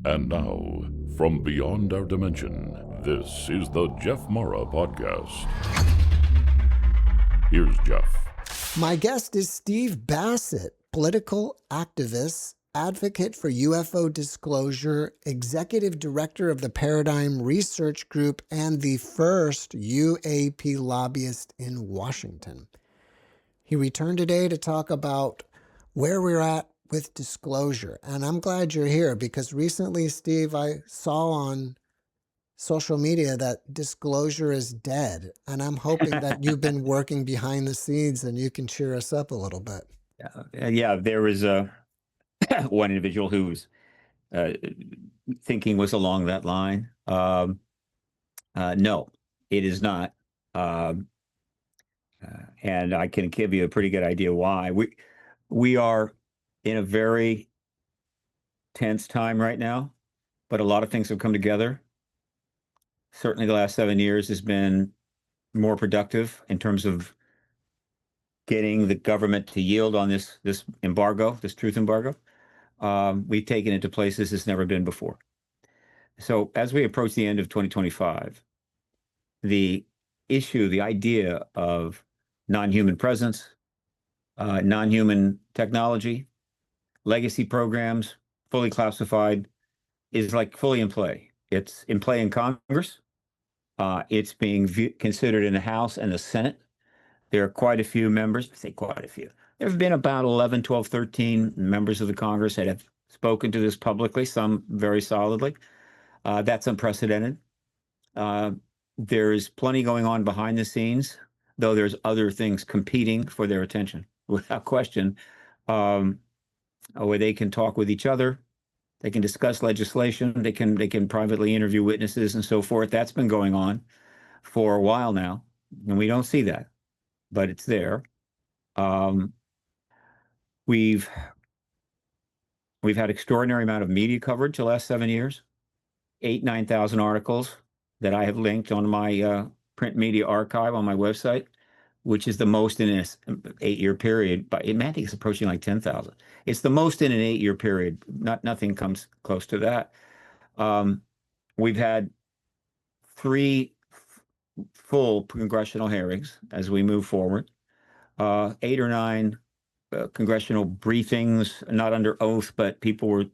And now, from beyond our dimension, this is the JeffMara podcast. Here's Jeff. My guest is Steve Bassett, political activist, advocate for UFO disclosure, executive director of the Paradigm Research Group, and the first UAP lobbyist in Washington. He returned today to talk about where we're at with disclosure. And I'm glad you're here because recently, Steve, I saw on social media that disclosure is dead. And I'm hoping that you've been working behind the scenes and you can cheer us up a little bit. Yeah, there was one individual whose thinking was along that line. No, it is not. And I can give you a pretty good idea why. We are in a very tense time right now, but a lot of things have come together. Certainly the last 7 years has been more productive in terms of getting the government to yield on this embargo, this truth embargo. We've taken it to places it's never been before. So as we approach the end of 2025, the issue, the idea of non-human presence, non-human technology, legacy programs, fully classified, is like fully in play. It's in play in Congress. It's being considered in the House and the Senate. There are quite a few members, I say quite a few. There have been about 11, 12, 13 members of the Congress that have spoken to this publicly, some very solidly. That's unprecedented. There's plenty going on behind the scenes, though there's other things competing for their attention, without question, where they can talk with each other, they can discuss legislation, they can privately interview witnesses and so forth. That's been going on for a while now, and we don't see that, but it's there. We've had extraordinary amount of media coverage the last 7 years, 9,000 articles that I have linked on my print media archive on my website, which is the most in an 8-year period. But I think it's approaching like 10,000. It's the most in an 8-year period. Nothing comes close to that. We've had 3 full congressional hearings as we move forward, 8 or 9 congressional briefings, not under oath, but people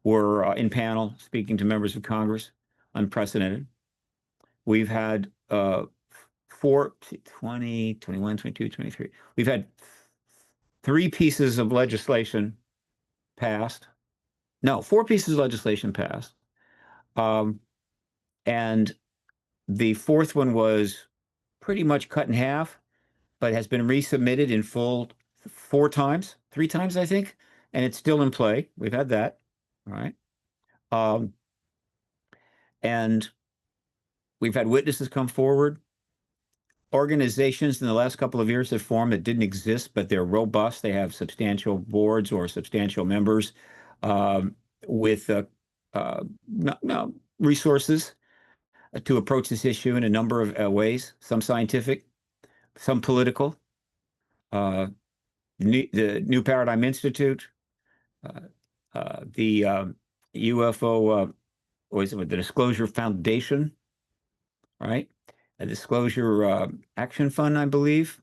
were in panel speaking to members of Congress, unprecedented. We've had 20, 21, 22, 23. We've had 3 pieces of legislation passed. No, 4 pieces of legislation passed. And the 4th one was pretty much cut in half, but has been resubmitted in full 3 times, I think, and it's still in play. We've had that, all right? And we've had witnesses come forward. Organizations in the last couple of years have formed that didn't exist, but they're robust. They have substantial boards or substantial members with resources to approach this issue in a number of ways, some scientific, some political. The New Paradigm Institute, the UFO, the Disclosure Foundation, right? A Disclosure Action Fund, I believe,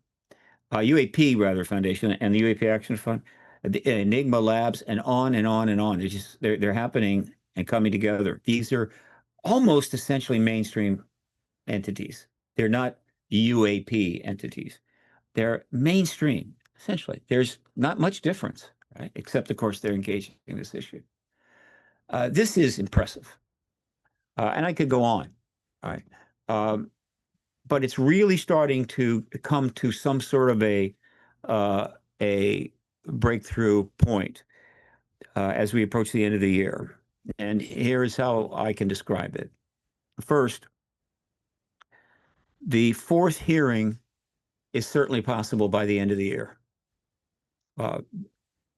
UAP rather Foundation, and the UAP Action Fund, the Enigma Labs, and on and on and on. They're happening and coming together. These are almost essentially mainstream entities. They're not UAP entities. They're mainstream, essentially. There's not much difference, right? Except, of course, they're engaging in this issue. This is impressive. And I could go on, all right? But it's really starting to come to some sort of a breakthrough point as we approach the end of the year. And here's how I can describe it. First, the 4th hearing is certainly possible by the end of the year.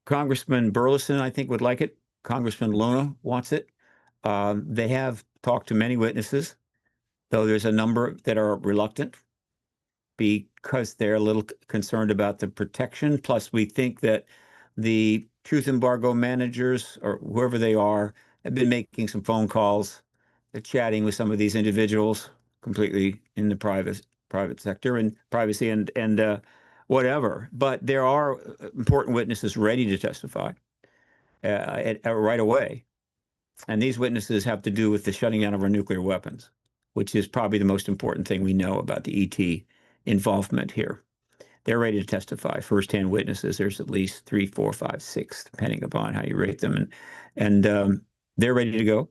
Congressman Burleson, I think, would like it. Congressman Luna wants it. They have talked to many witnesses, though there's a number that are reluctant because they're a little concerned about the protection. Plus, we think that the truth embargo managers, or whoever they are, have been making some phone calls, chatting with some of these individuals completely in the private sector and privacy and whatever. But there are important witnesses ready to testify right away. And these witnesses have to do with the shutting down of our nuclear weapons, which is probably the most important thing we know about the ET involvement here. They're ready to testify. First-hand witnesses. There's at least 3, 4, 5, 6, depending upon how you rate them, and they're ready to go.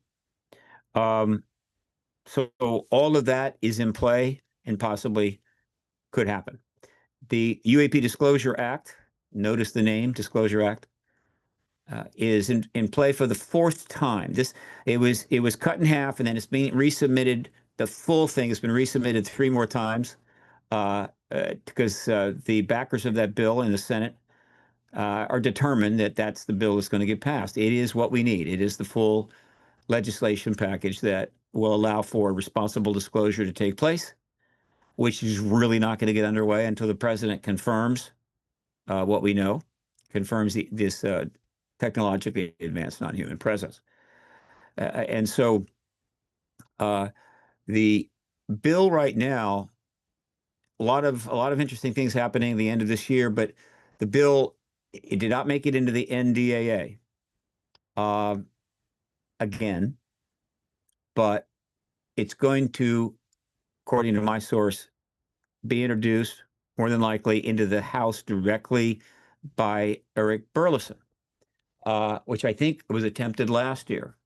So all of that is in play and possibly could happen. The UAP Disclosure Act, notice the name, Disclosure Act, is in play for the 4th time. It was cut in half, and then it's being resubmitted. The full thing has been resubmitted 3 more times because the backers of that bill in the Senate are determined that that's the bill that's going to get passed. It is what we need. It is the full legislation package that will allow for responsible disclosure to take place, which is really not going to get underway until the president confirms what we know, confirms this technologically advanced non-human presence. And so the bill right now, a lot of interesting things happening at the end of this year, but the bill, it did not make it into the NDAA again, but it's going to, according to my source, be introduced more than likely into the House directly by Eric Burlison, which I think was attempted last year.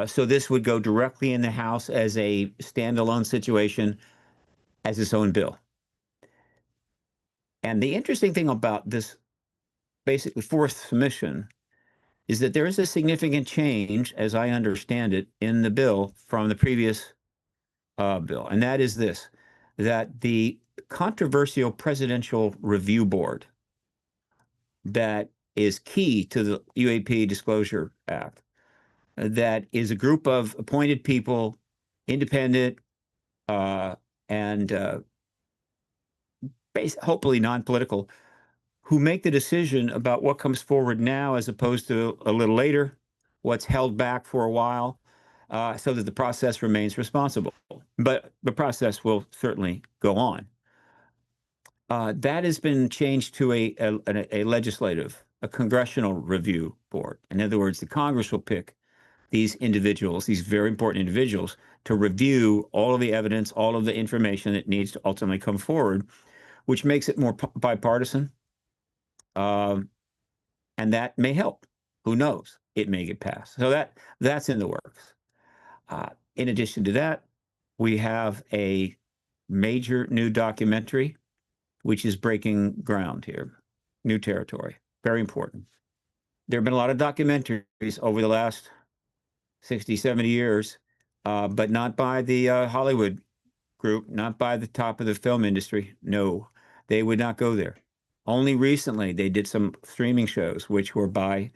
So this would go directly in the House as a standalone situation, as its own bill. And the interesting thing about this basically 4th submission is that there is a significant change, as I understand it, in the bill from the previous bill. And that is this, that the controversial Presidential Review Board that is key to the UAP Disclosure Act, that is a group of appointed people, independent, and hopefully non-political, who make the decision about what comes forward now as opposed to a little later, what's held back for a while, so that the process remains responsible. But the process will certainly go on. That has been changed to a legislative, a congressional review board. In other words, the Congress will pick these individuals, these very important individuals, to review all of the evidence, all of the information that needs to ultimately come forward, which makes it more bipartisan. And that may help. Who knows? It may get passed. So that's in the works. In addition to that, we have a major new documentary, which is breaking ground here, new territory, very important. There have been a lot of documentaries over the last 60, 70 years, but not by the Hollywood group, not by the top of the film industry. No, they would not go there. Only recently, they did some streaming shows, which were by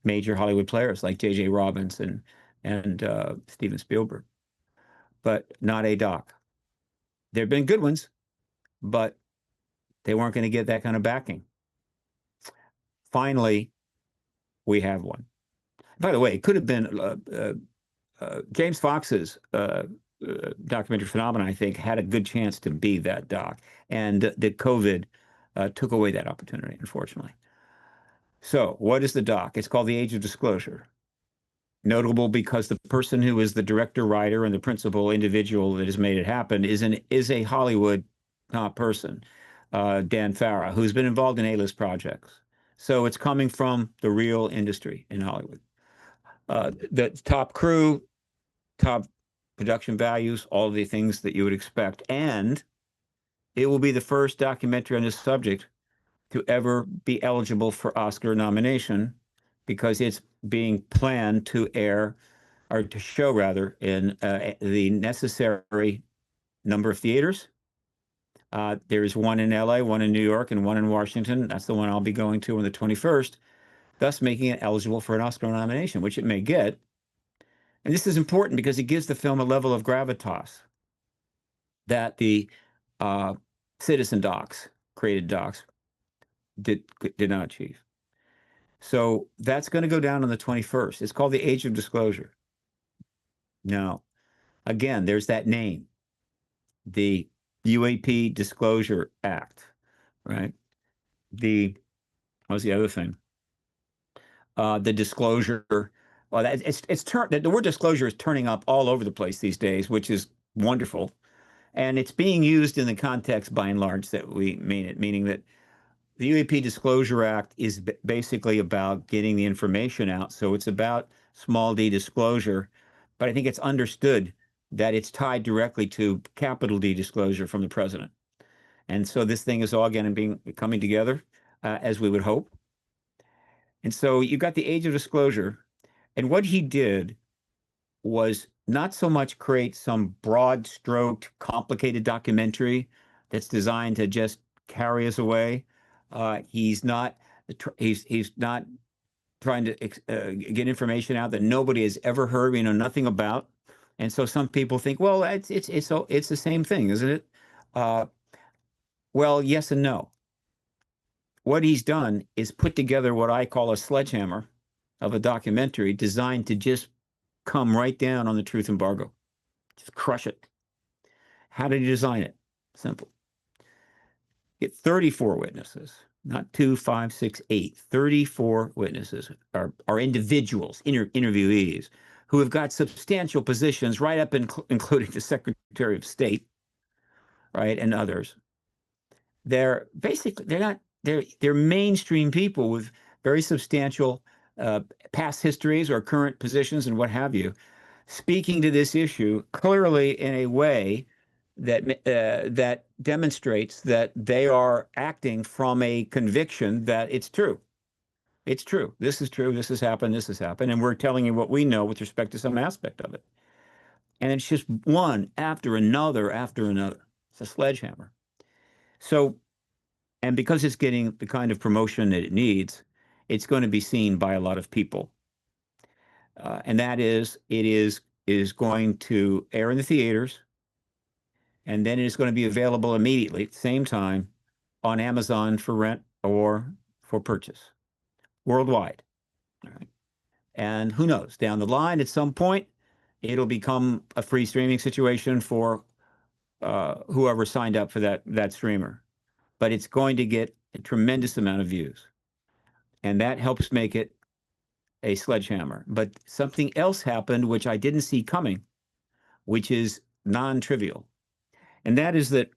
major Hollywood players like J.J. Robbins and Steven Spielberg, but not a doc. There have been good ones, but they weren't going to get that kind of backing. Finally, we have one. By the way, it could have been James Fox's documentary Phenomenon, I think, had a good chance to be that doc. And the COVID took away that opportunity, unfortunately. So what is the doc? It's called The Age of Disclosure. Notable because the person who is the director, writer, and the principal individual that has made it happen is a Hollywood person, Dan Farah, who's been involved in A-list projects. So it's coming from the real industry in Hollywood. The top crew, top production values, all the things that you would expect. And it will be the first documentary on this subject to ever be eligible for Oscar nomination, because it's being planned to air, or to show rather, in the necessary number of theaters. There's one in LA, one in New York, and one in Washington. That's the one I'll be going to on the 21st, thus making it eligible for an Oscar nomination, which it may get. And this is important because it gives the film a level of gravitas that the citizen docs, created docs, did not achieve. So that's going to go down on the 21st. It's called the Age of Disclosure. Now, again, there's that name, the UAP Disclosure Act, right? What was the other thing? The disclosure. Well, the word disclosure is turning up all over the place these days, which is wonderful. And it's being used in the context, by and large, that we mean it, meaning that the UAP Disclosure Act is basically about getting the information out. So it's about small d disclosure, but I think it's understood that it's tied directly to capital D disclosure from the president. And so this thing is all again coming together as we would hope. And so you got the Age of Disclosure. And what he did was not so much create some broad stroked, complicated documentary that's designed to just carry us away. He's not trying to get information out that nobody has ever heard, we know nothing about. And so some people think, well, it's the same thing, isn't it? Well, yes and no. What he's done is put together what I call a sledgehammer of a documentary designed to just come right down on the truth embargo, just crush it. How did he design it? Simple. Get 34 witnesses, not 2, 5, 6, 8. 34 witnesses are individuals, interviewees, who have got substantial positions, right up including the Secretary of State, right, and others. They're mainstream people with very substantial past histories or current positions and what have you, speaking to this issue clearly in a way that demonstrates that they are acting from a conviction that it's true. It's true. This is true. This has happened. This has happened. And we're telling you what we know with respect to some aspect of it. And it's just one after another after another. It's a sledgehammer. So, and because it's getting the kind of promotion that it needs, it's going to be seen by a lot of people. And that is, it is going to air in the theaters, and then it's going to be available immediately at the same time on Amazon for rent or for purchase worldwide. All right. And who knows, down the line at some point, it'll become a free streaming situation for whoever signed up for that streamer. But it's going to get a tremendous amount of views. And that helps make it a sledgehammer. But something else happened, which I didn't see coming, which is non-trivial. And that is that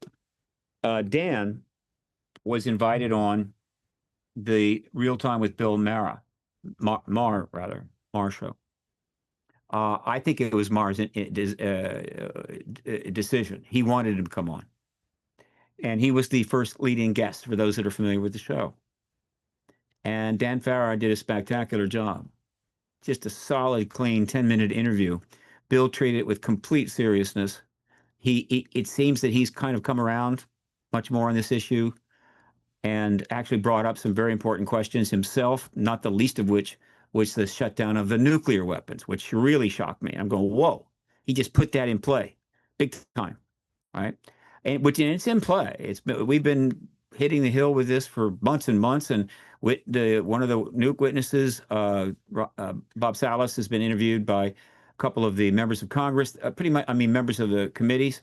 Dan was invited on the Real Time with Bill Maher show. I think it was Maher's decision. He wanted him to come on. And he was the first leading guest for those that are familiar with the show. And Dan Farrar did a spectacular job. Just a solid, clean 10-minute interview. Bill treated it with complete seriousness. It seems that he's kind of come around much more on this issue and actually brought up some very important questions himself, not the least of which was the shutdown of the nuclear weapons, which really shocked me. I'm going, whoa, he just put that in play, big time, right? And it's in play. We've been hitting the hill with this for months and months, and with one of the nuke witnesses, Bob Salas, has been interviewed by a couple of the members of Congress, members of the committees.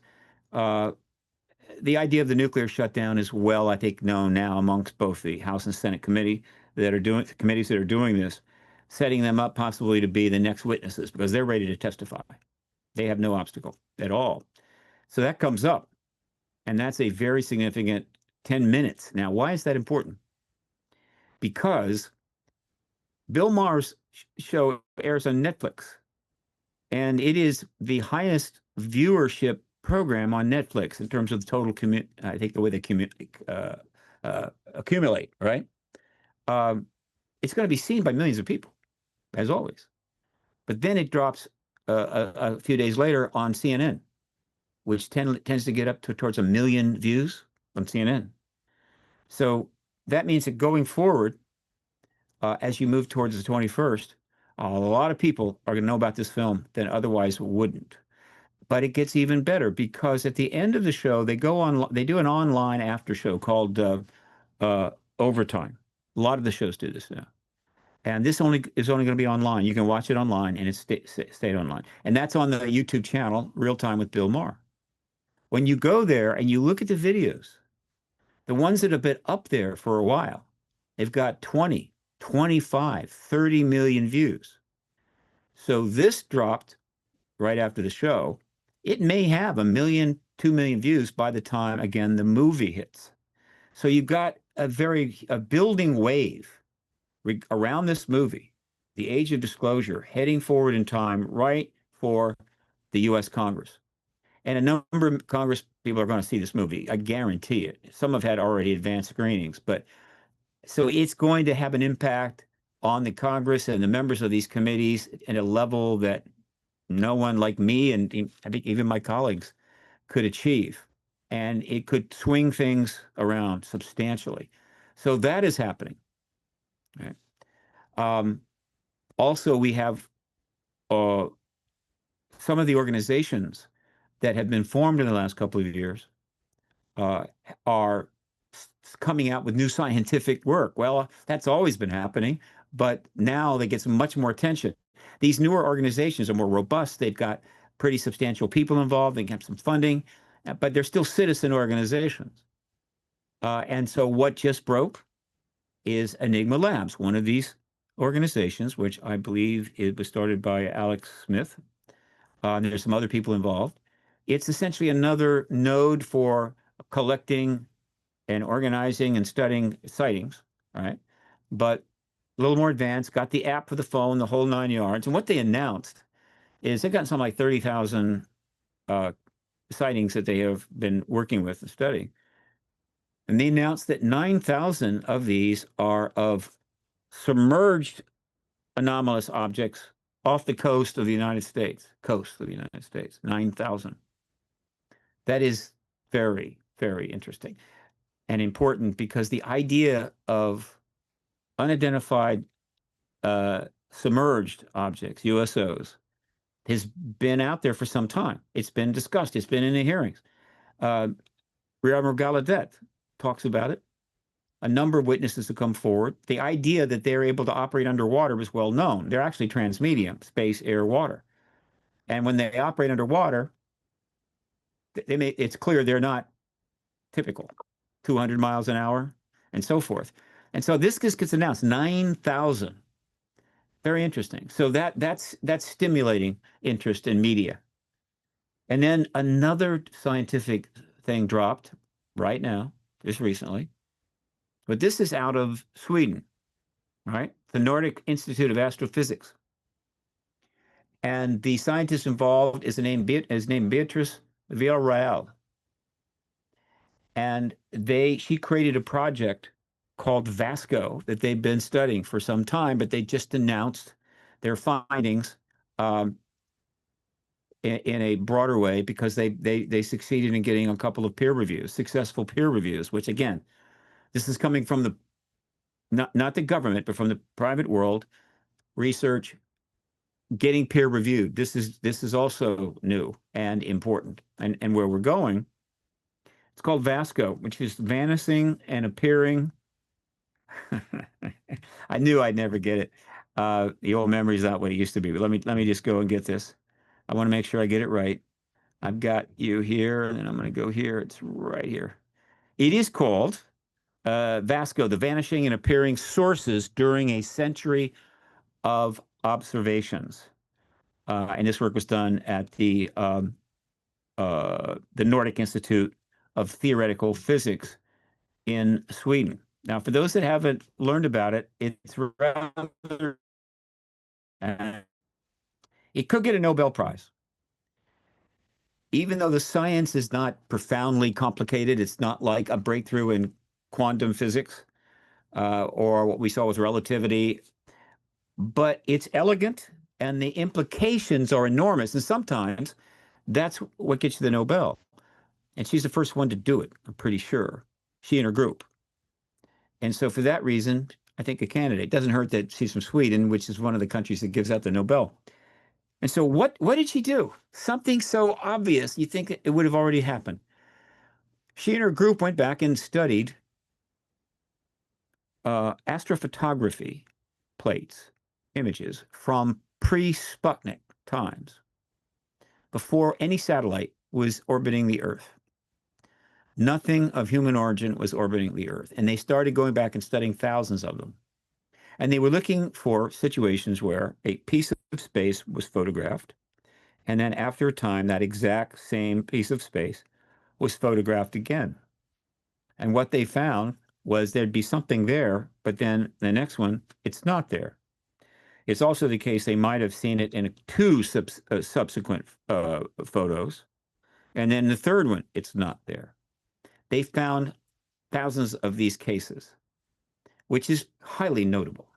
The idea of the nuclear shutdown is well, I think, known now amongst both the House and Senate committees that are doing this, setting them up possibly to be the next witnesses because they're ready to testify. They have no obstacle at all. So that comes up, and that's a very significant 10 minutes. Now, why is that important? Because Bill Maher's show airs on Netflix, and it is the highest viewership program on Netflix in terms of the total I think the way they accumulate, right? It's going to be seen by millions of people, as always. But then it drops a few days later on CNN, which tends to get up towards 1 million views on CNN. So that means that going forward, as you move towards the 21st, a lot of people are going to know about this film that otherwise wouldn't. But it gets even better because at the end of the show, they do an online after show called Overtime. A lot of the shows do this now. And this is only going to be online. You can watch it online, and it's stayed online. And that's on the YouTube channel, Real Time with Bill Maher. When you go there and you look at the videos, the ones that have been up there for a while, they've got 20, 25, 30 million views. So this dropped right after the show. It may have 1 million, 2 million views by the time, again, the movie hits. So you've got a building wave around this movie, The Age of Disclosure, heading forward in time right for the U.S. Congress. And a number of Congress people are going to see this movie. I guarantee it. Some have had already advanced screenings, but so it's going to have an impact on the Congress and the members of these committees at a level that no one like me and I think even my colleagues could achieve. And it could swing things around substantially. So that is happening. Right? Also, we have some of the organizations that have been formed in the last couple of years are coming out with new scientific work. Well, that's always been happening, but now they get some much more attention. These newer organizations are more robust. They've got pretty substantial people involved. They have some funding, but they're still citizen organizations. And so what just broke is Enigma Labs, one of these organizations, which I believe it was started by Alex Smith. And there's some other people involved. It's essentially another node for collecting and organizing and studying sightings, right? But a little more advanced, got the app for the phone, the whole 9 yards. And what they announced is they've gotten something like 30,000 sightings that they have been working with and studying. And they announced that 9,000 of these are of submerged anomalous objects off the coast of the United States, 9,000. That is very, very interesting and important because the idea of unidentified submerged objects, USOs, has been out there for some time. It's been discussed. It's been in the hearings. Admiral Gallaudet talks about it. A number of witnesses have come forward. The idea that they're able to operate underwater was well known. They're actually transmedium, space, air, water. And when they operate underwater, it's clear they're not typical, 200 miles an hour and so forth. And so this just gets announced, 9,000. Very interesting. So that's stimulating interest in media. And then another scientific thing dropped right now, just recently. But this is out of Sweden, right? The Nordic Institute of Astrophysics. And the scientist involved is named Beatrice Villarreal. And she created a project called Vasco that they've been studying for some time, but they just announced their findings in a broader way because they succeeded in getting a couple of successful peer reviews, which again, this is coming from the not the government, but from the private world, research getting peer reviewed. This is also new and important. And where we're going, it's called Vasco, which is vanishing and appearing. I knew I'd never get it. The old memory is not what it used to be. But let me just go and get this. I want to make sure I get it right. I've got you here, and then I'm going to go here. It's right here. It is called Vasco, the vanishing and appearing sources during a century of observations. And this work was done at the Nordic Institute of Theoretical Physics in Sweden. Now, for those that haven't learned about it, it's rather, it could get a Nobel Prize. Even though the science is not profoundly complicated, it's not like a breakthrough in quantum physics or what we saw with relativity, but it's elegant and the implications are enormous. And sometimes that's what gets you the Nobel. And she's the first one to do it, I'm pretty sure. She and her group. And so for that reason, I think a candidate. Doesn't hurt that she's from Sweden, which is one of the countries that gives out the Nobel. And so what did she do? Something so obvious, you think it would have already happened. She and her group went back and studied astrophotography plates, images from pre-Sputnik times, before any satellite was orbiting the Earth. Nothing of human origin was orbiting the Earth. And they started going back and studying thousands of them. And they were looking for situations where a piece of space was photographed. And then after a time, that exact same piece of space was photographed again. And what they found was there'd be something there, but then the next one, it's not there. It's also the case they might have seen it in two subsequent photos. And then the third one, it's not there. They found thousands of these cases, which is highly notable,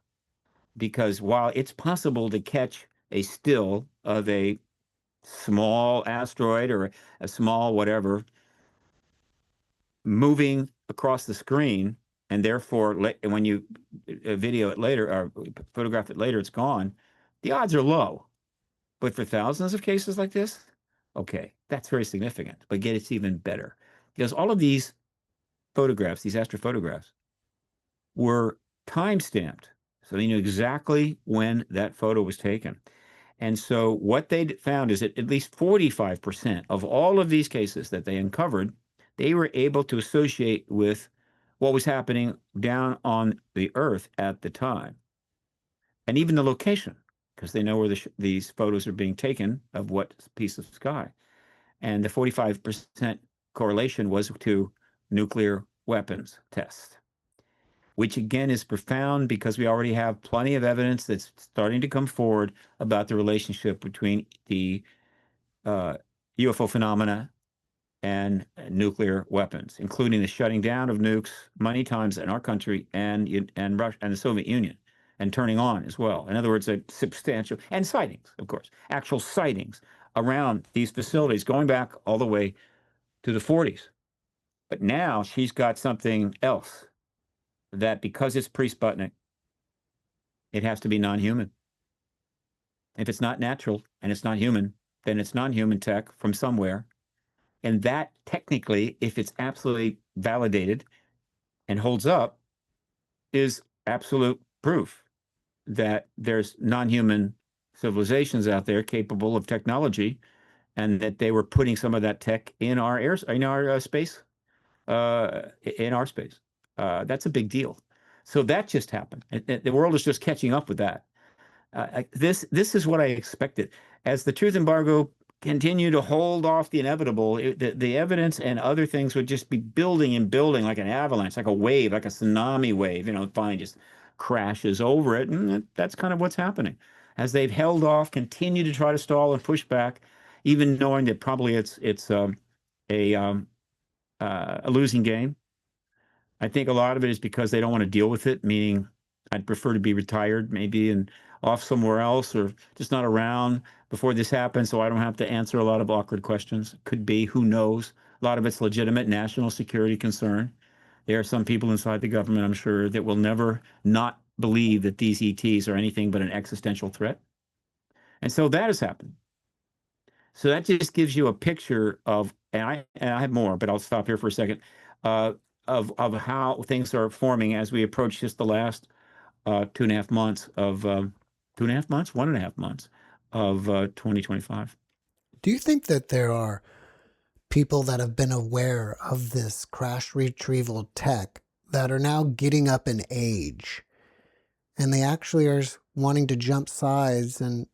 because while it's possible to catch a still of a small asteroid or a small whatever moving across the screen, and therefore when you video it later or photograph it later, it's gone, the odds are low. But for thousands of cases like this, okay, that's very significant. But again, it's even better, because all of these photographs, these astrophotographs, were time-stamped. So they knew exactly when that photo was taken. And so what they found is that at least 45% of all of these cases that they uncovered, they were able to associate with what was happening down on the Earth at the time. And even the location, because they know where these photos are being taken of what piece of sky. And the 45% correlation was to nuclear weapons tests, which again is profound, because we already have plenty of evidence that's starting to come forward about the relationship between the UFO phenomena and nuclear weapons, including the shutting down of nukes many times in our country and Russia and the Soviet Union, and turning on as well. In other words, a substantial, and sightings, of course, actual sightings around these facilities going back all the way to the 40s. But now she's got something else that, because it's pre-Sputnik, it has to be non-human. If it's not natural and it's not human, then it's non-human tech from somewhere. And that technically, if it's absolutely validated and holds up, is absolute proof that there's non-human civilizations out there capable of technology, and that they were putting some of that tech in our space. That's a big deal. So that just happened. The world is just catching up with that. This is what I expected. As the truth embargo continued to hold off the inevitable, the evidence and other things would just be building and building like an avalanche, like a wave, like a tsunami wave. Finally just crashes over it, and that's kind of what's happening. As they've held off, continue to try to stall and push back, even knowing that probably it's a losing game. I think a lot of it is because they don't want to deal with it, meaning I'd prefer to be retired maybe and off somewhere else, or just not around before this happens, so I don't have to answer a lot of awkward questions. Could be, who knows? A lot of it's legitimate national security concern. There are some people inside the government, I'm sure, that will never not believe that these ETs are anything but an existential threat. And so that has happened. So that just gives you a picture of, and I have more, but I'll stop here for a second, of how things are forming as we approach just the last 2.5 months of 2.5 months, 1.5 months of 2025. Do you think that there are people that have been aware of this crash retrieval tech that are now getting up in age, and they actually are wanting to jump sides and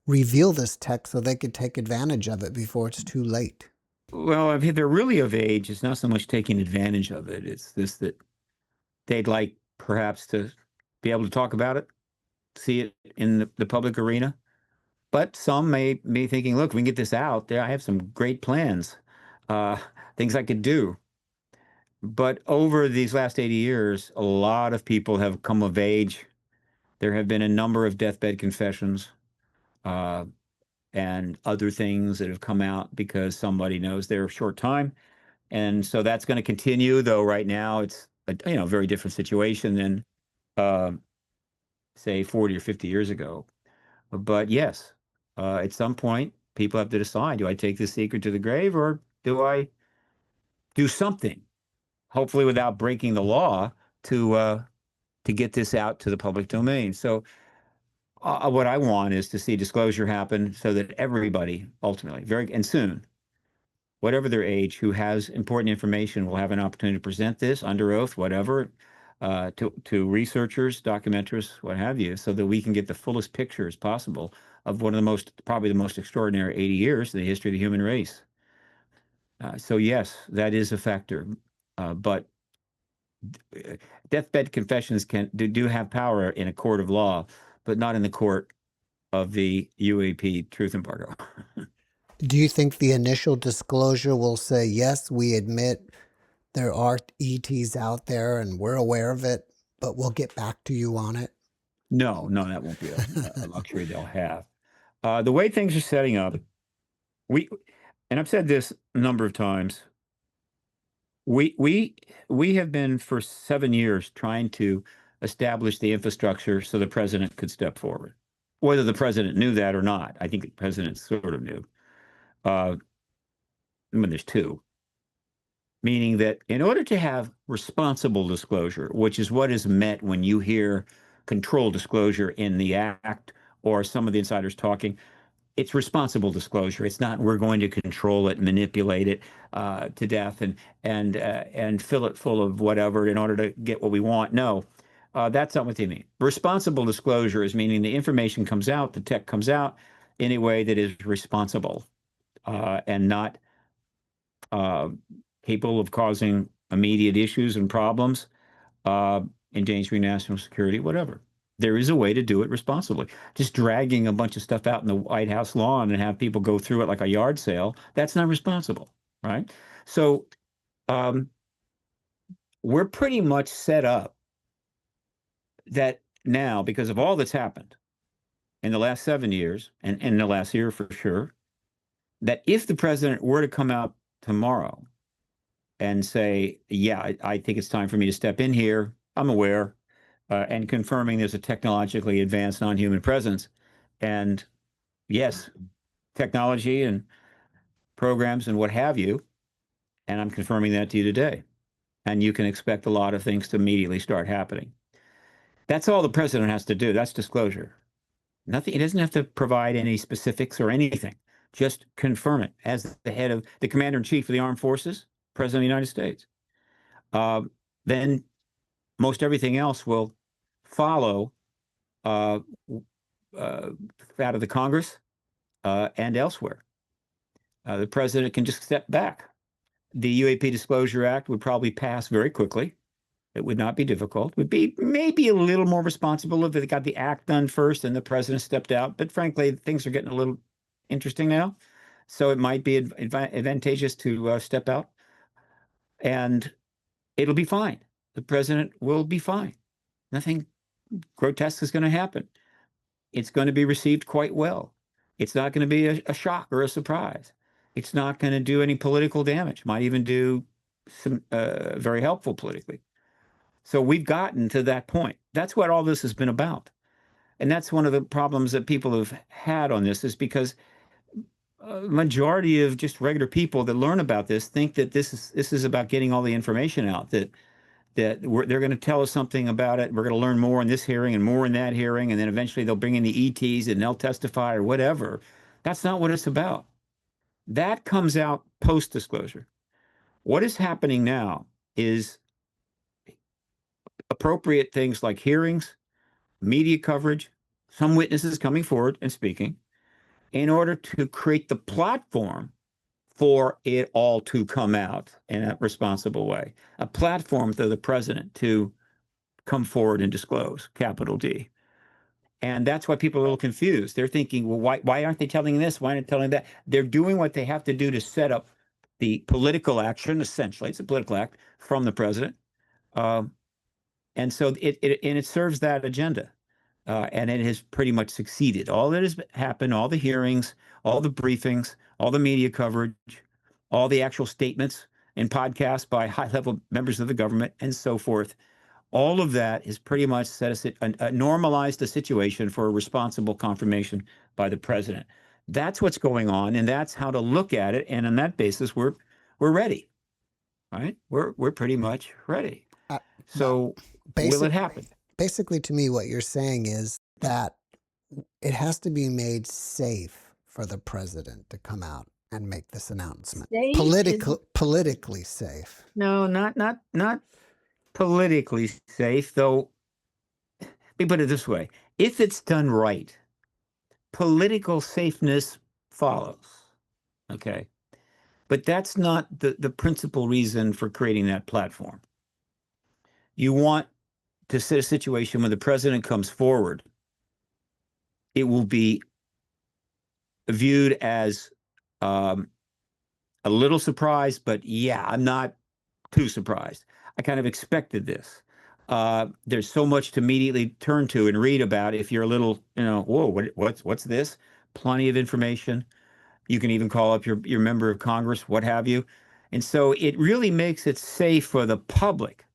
reveal this tech so they could take advantage of it before it's too late? Well, if they're really of age, it's not so much taking advantage of it. It's this, that they'd like perhaps to be able to talk about it, see it in the public arena. But some may be thinking, look, we can get this out there. I have some great plans, things I could do. But over these last 80 years, a lot of people have come of age. There have been a number of deathbed confessions and other things that have come out because somebody knows they're short time. And so that's going to continue, though right now it's a very different situation than, say, 40 or 50 years ago. But yes, at some point, people have to decide, do I take this secret to the grave, or do I do something, hopefully without breaking the law, to to get this out to the public domain. So what I want is to see disclosure happen so that everybody ultimately, and soon, whatever their age, who has important information will have an opportunity to present this under oath, whatever, to researchers, documentarists, what have you, so that we can get the fullest picture as possible of one of the probably the most extraordinary 80 years in the history of the human race. So yes, that is a factor, but deathbed confessions do have power in a court of law, but not in the court of the UAP truth embargo. Do you think the initial disclosure will say, yes, we admit there are ETs out there and we're aware of it, but we'll get back to you on it? No, that won't be a luxury they'll have. The way things are setting up, and I've said this a number of times, we have been for 7 years trying to establish the infrastructure so the president could step forward. Whether the president knew that or not, I think the president sort of knew. When there's two, meaning that in order to have responsible disclosure, which is what is meant when you hear controlled disclosure in the act or some of the insiders talking, it's responsible disclosure. It's not we're going to control it, manipulate it to death, and fill it full of whatever in order to get what we want. No, that's not what they mean. Responsible disclosure is meaning the information comes out, the tech comes out in a way that is responsible and not capable of causing immediate issues and problems, endangering national security, whatever. There is a way to do it responsibly. Just dragging a bunch of stuff out in the White House lawn and have people go through it like a yard sale, that's not responsible, right? So we're pretty much set up that now, because of all that's happened in the last 7 years, and in the last year for sure, that if the president were to come out tomorrow and say, yeah, I think it's time for me to step in here, I'm aware, and confirming there's a technologically advanced non-human presence. And yes, technology and programs and what have you, and I'm confirming that to you today. And you can expect a lot of things to immediately start happening. That's all the president has to do. That's disclosure. Nothing. He doesn't have to provide any specifics or anything. Just confirm it as the head of the commander-in-chief of the armed forces, president of the United States. Then most everything else will follow out of the Congress and elsewhere. The president can just step back. The UAP Disclosure Act would probably pass very quickly. It would not be difficult. It would be maybe a little more responsible if they got the act done first and the president stepped out. But frankly, things are getting a little interesting now. So it might be advantageous to step out. And it'll be fine. The president will be fine. Nothing grotesque is going to happen. It's going to be received quite well. It's not going to be a shock or a surprise. It's not going to do any political damage. Might even do some very helpful politically. So we've gotten to that point. That's what all this has been about. And that's one of the problems that people have had on this, is because a majority of just regular people that learn about this think that this is about getting all the information out, that they're going to tell us something about it. We're going to learn more in this hearing and more in that hearing, and then eventually they'll bring in the ETs and they'll testify or whatever. That's not what it's about. That comes out post-disclosure. What is happening now is appropriate things like hearings, media coverage, some witnesses coming forward and speaking, in order to create the platform for it all to come out in a responsible way, a platform for the president to come forward and disclose, capital D. And that's why people are a little confused. They're thinking, well, why aren't they telling this? Why aren't they telling that? They're doing what they have to do to set up the political action, essentially. It's a political act from the president. And so it serves that agenda. And it has pretty much succeeded. All that has happened, all the hearings, all the briefings, all the media coverage, all the actual statements and podcasts by high-level members of the government and so forth, all of that has pretty much normalized the situation for a responsible confirmation by the president. That's what's going on, and that's how to look at it. And on that basis, we're ready, right? We're pretty much ready. So will it happen? basically, to me, what you're saying is that it has to be made safe for the president to come out and make this announcement. Safe is Politically safe. No, not politically safe, though. Let me put it this way. If it's done right, political safeness follows. Okay. But that's not the principal reason for creating that platform. You want to set a situation when the president comes forward, it will be viewed as a little surprised, but yeah, I'm not too surprised. I kind of expected this. There's so much to immediately turn to and read about if you're a little, whoa, what's this? Plenty of information. You can even call up your member of Congress, what have you. And so it really makes it safe for the public.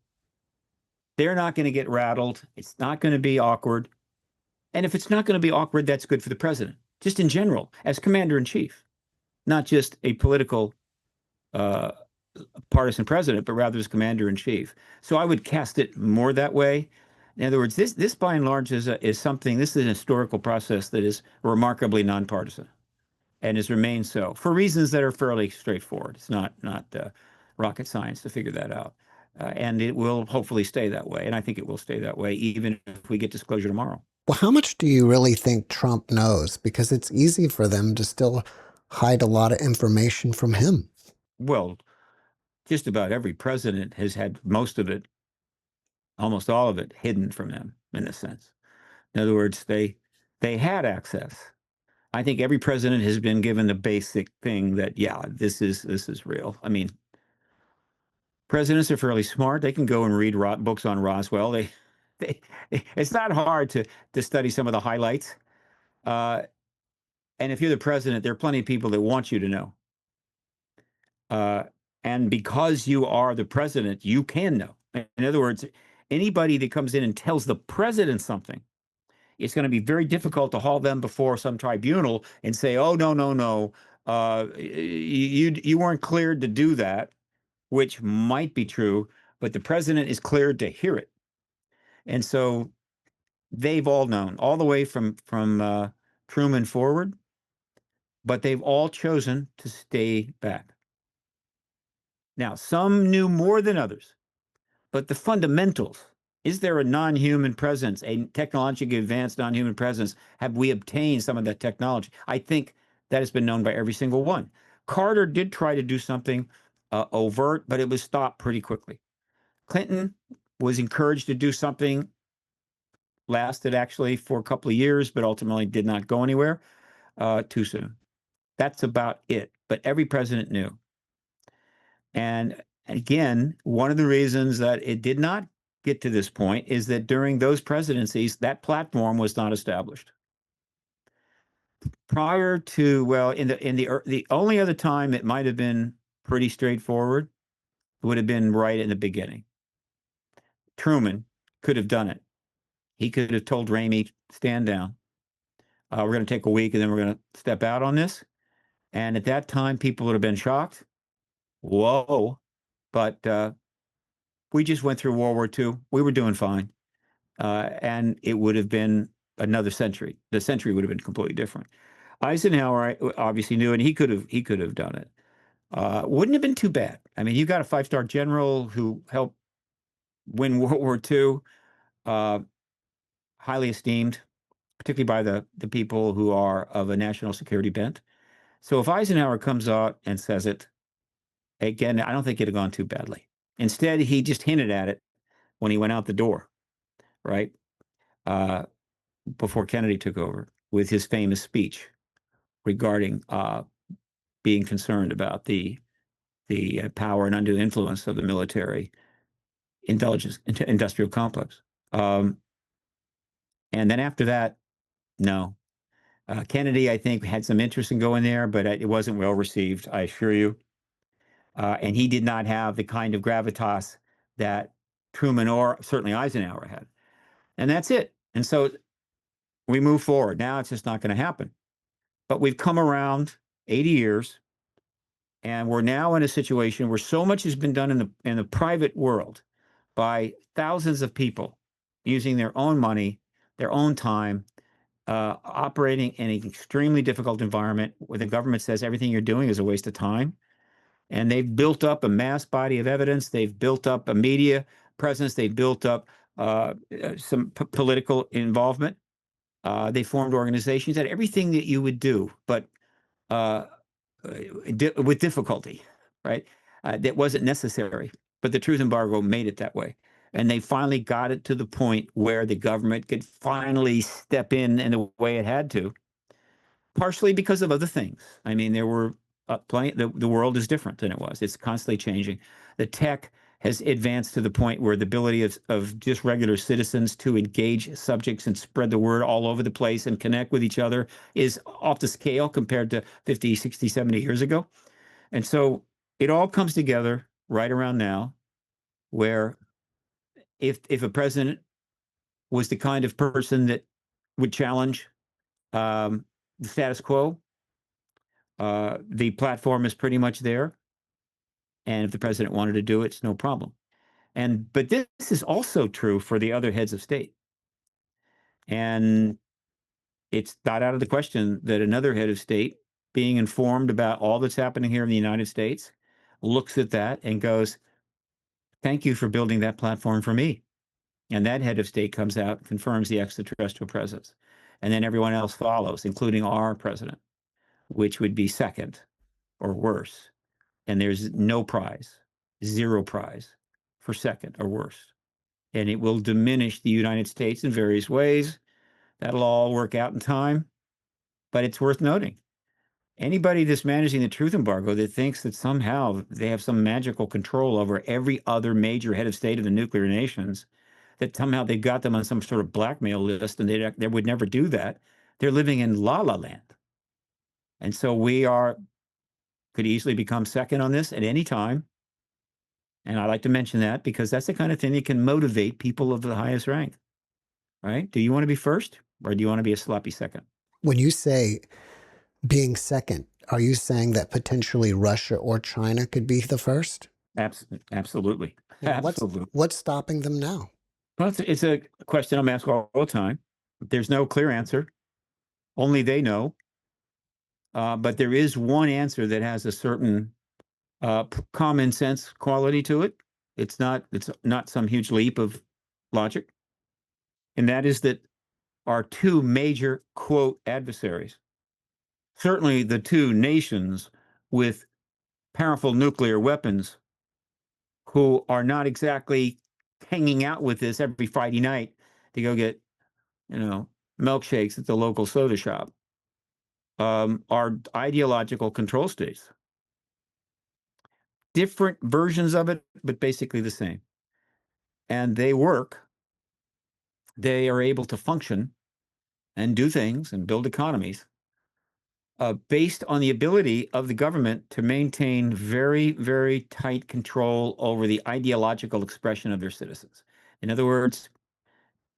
They're not going to get rattled. It's not going to be awkward. And if it's not going to be awkward, that's good for the president, just in general, as commander in chief, not just a political partisan president, but rather as commander in chief. So I would cast it more that way. In other words, this by and large is something, this is an historical process that is remarkably nonpartisan and has remained so for reasons that are fairly straightforward. It's not rocket science to figure that out. And it will hopefully stay that way. And I think it will stay that way, even if we get disclosure tomorrow. Well, how much do you really think Trump knows? Because it's easy for them to still hide a lot of information from him. Well, just about every president has had most of it, almost all of it, hidden from them, in a sense. In other words, they had access. I think every president has been given the basic thing that, yeah, this is real. I mean, presidents are fairly smart. They can go and read books on Roswell. It's not hard to study some of the highlights. And if you're the president, there are plenty of people that want you to know. And because you are the president, you can know. In other words, anybody that comes in and tells the president something, it's going to be very difficult to haul them before some tribunal and say, oh, no. You weren't cleared to do that, which might be true, but the president is cleared to hear it. And so they've all known all the way from Truman forward, but they've all chosen to stay back. Now, some knew more than others, but the fundamentals, is there a non-human presence, a technologically advanced non-human presence? Have we obtained some of that technology? I think that has been known by every single one. Carter did try to do something overt, but it was stopped pretty quickly. Clinton was encouraged to do something, lasted actually for a couple of years, but ultimately did not go anywhere too soon. That's about it. But every president knew. And again, one of the reasons that it did not get to this point is that during those presidencies, that platform was not established. Prior to, well, in the only other time it might have been pretty straightforward would have been right in the beginning. Truman could have done it. He could have told Ramey, stand down. We're going to take a week and then we're going to step out on this. And at that time, people would have been shocked. Whoa. But we just went through World War II. We were doing fine. And it would have been another century. The century would have been completely different. Eisenhower obviously knew, and he could have done it. Wouldn't have been too bad. I mean, you got a 5-star general who helped win World War II, highly esteemed, particularly by the people who are of a national security bent. So if Eisenhower comes out and says it, again, I don't think it'd have gone too badly. Instead, he just hinted at it when he went out the door, right? Before Kennedy took over with his famous speech regarding being concerned about the power and undue influence of the military intelligence industrial complex. And then after that, no. Kennedy, I think, had some interest in going there, but it wasn't well received, I assure you. And he did not have the kind of gravitas that Truman or certainly Eisenhower had. And that's it. And so we move forward. Now it's just not going to happen. But we've come around 80 years, and we're now in a situation where so much has been done in the private world by thousands of people using their own money, their own time, operating in an extremely difficult environment where the government says everything you're doing is a waste of time. And they've built up a mass body of evidence. They've built up a media presence. They've built up some political involvement. They formed organizations, and everything that you would do, but with difficulty, right? That wasn't necessary, but the truth embargo made it that way. And they finally got it to the point where the government could finally step in the way it had to, partially because of other things. I mean, there were the world is different than it was. It's constantly changing. The tech has advanced to the point where the ability of just regular citizens to engage subjects and spread the word all over the place and connect with each other is off the scale compared to 50, 60, 70 years ago. And so it all comes together right around now, where if a president was the kind of person that would challenge the status quo, the platform is pretty much there. And if the president wanted to do it, it's no problem. But this is also true for the other heads of state. And it's not out of the question that another head of state, being informed about all that's happening here in the United States, looks at that and goes, thank you for building that platform for me. And that head of state comes out, confirms the extraterrestrial presence. And then everyone else follows, including our president, which would be second or worse. And there's no prize, zero prize for second or worse. And it will diminish the United States in various ways. That'll all work out in time, but it's worth noting. Anybody that's managing the truth embargo that thinks that somehow they have some magical control over every other major head of state of the nuclear nations, that somehow they got them on some sort of blackmail list and they would never do that, they're living in la-la land. And so could easily become second on this at any time. And I like to mention that because that's the kind of thing that can motivate people of the highest rank, right? Do you want to be first or do you want to be a sloppy second? When you say being second, are you saying that potentially Russia or China could be the first? Absolutely. Yeah, Absolutely. What's stopping them now? Well, it's a question I'm asked all the time. There's no clear answer. Only they know. But there is one answer that has a certain common sense quality to it. It's not some huge leap of logic. And that is that our two major, quote, adversaries, certainly the two nations with powerful nuclear weapons who are not exactly hanging out with us every Friday night to go get, milkshakes at the local soda shop, are ideological control states. Different versions of it, but basically the same. And they work. They are able to function and do things and build economies based on the ability of the government to maintain very, very tight control over the ideological expression of their citizens. In other words,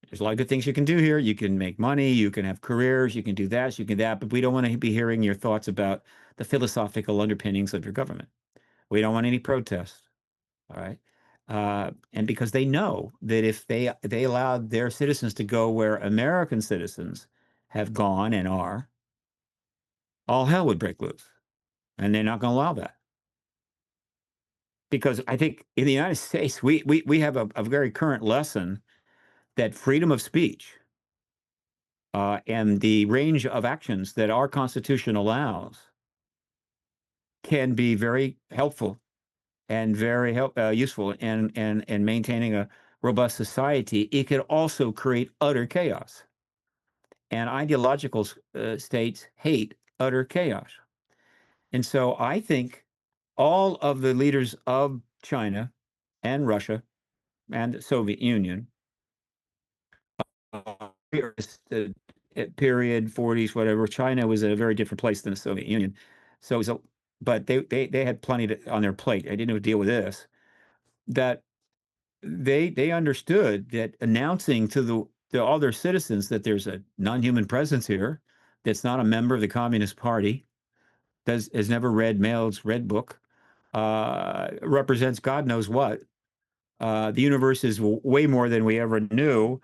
there's a lot of good things you can do here. You can make money, you can have careers, you can do that, you can that, but we don't want to be hearing your thoughts about the philosophical underpinnings of your government. We don't want any protests, all right? And because they know that if they allowed their citizens to go where American citizens have gone and are, all hell would break loose. And they're not going to allow that. Because I think in the United States, we have a very current lesson that freedom of speech and the range of actions that our Constitution allows can be very helpful and very useful in maintaining a robust society. It could also create utter chaos. And ideological states hate utter chaos. And so I think all of the leaders of China and Russia and the Soviet Union, period 40s, whatever, China was at a very different place than the Soviet Union. So it was but they had plenty on their plate. They didn't deal with this. That they understood that announcing to all their citizens that there's a non-human presence here that's not a member of the Communist Party, has never read Mao's Red Book, represents God knows what. The universe is way more than we ever knew.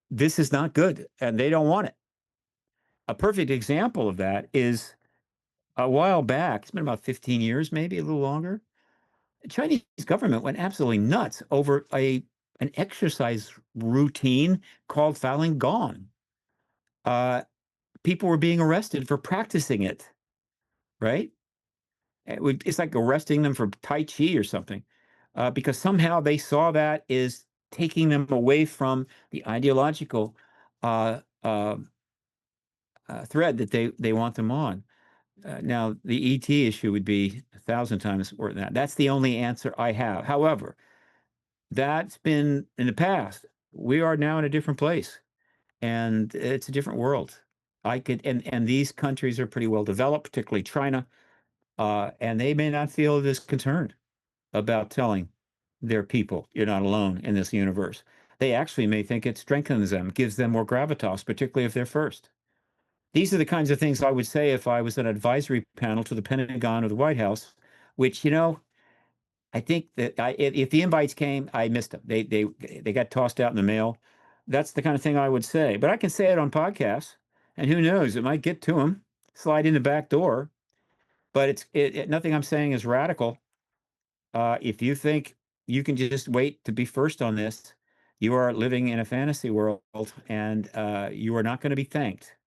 This is not good, and they don't want it. A perfect example of that is a while back, it's been about 15 years, maybe a little longer. The Chinese government went absolutely nuts over an exercise routine called Falun Gong. People were being arrested for practicing it, right? It's like arresting them for Tai Chi or something, because somehow they saw that as taking them away from the ideological uh, uh, thread that they want them on. Now, the ET issue would be 1,000 times more than that. That's the only answer I have. However, that's been in the past. We are now in a different place, and it's a different world. And these countries are pretty well developed, particularly China, and they may not feel this concerned about telling their people you're not alone in this universe. They actually may think it strengthens them, gives them more gravitas, particularly if they're first. These are the kinds of things I would say if I was an advisory panel to the Pentagon or the White House, which, I think that if the invites came, I missed them. They got tossed out in the mail. That's the kind of thing I would say. But I can say it on podcasts, and who knows, it might get to them, slide in the back door. But nothing I'm saying is radical. If you think you can just wait to be first on this, you are living in a fantasy world, and you are not going to be thanked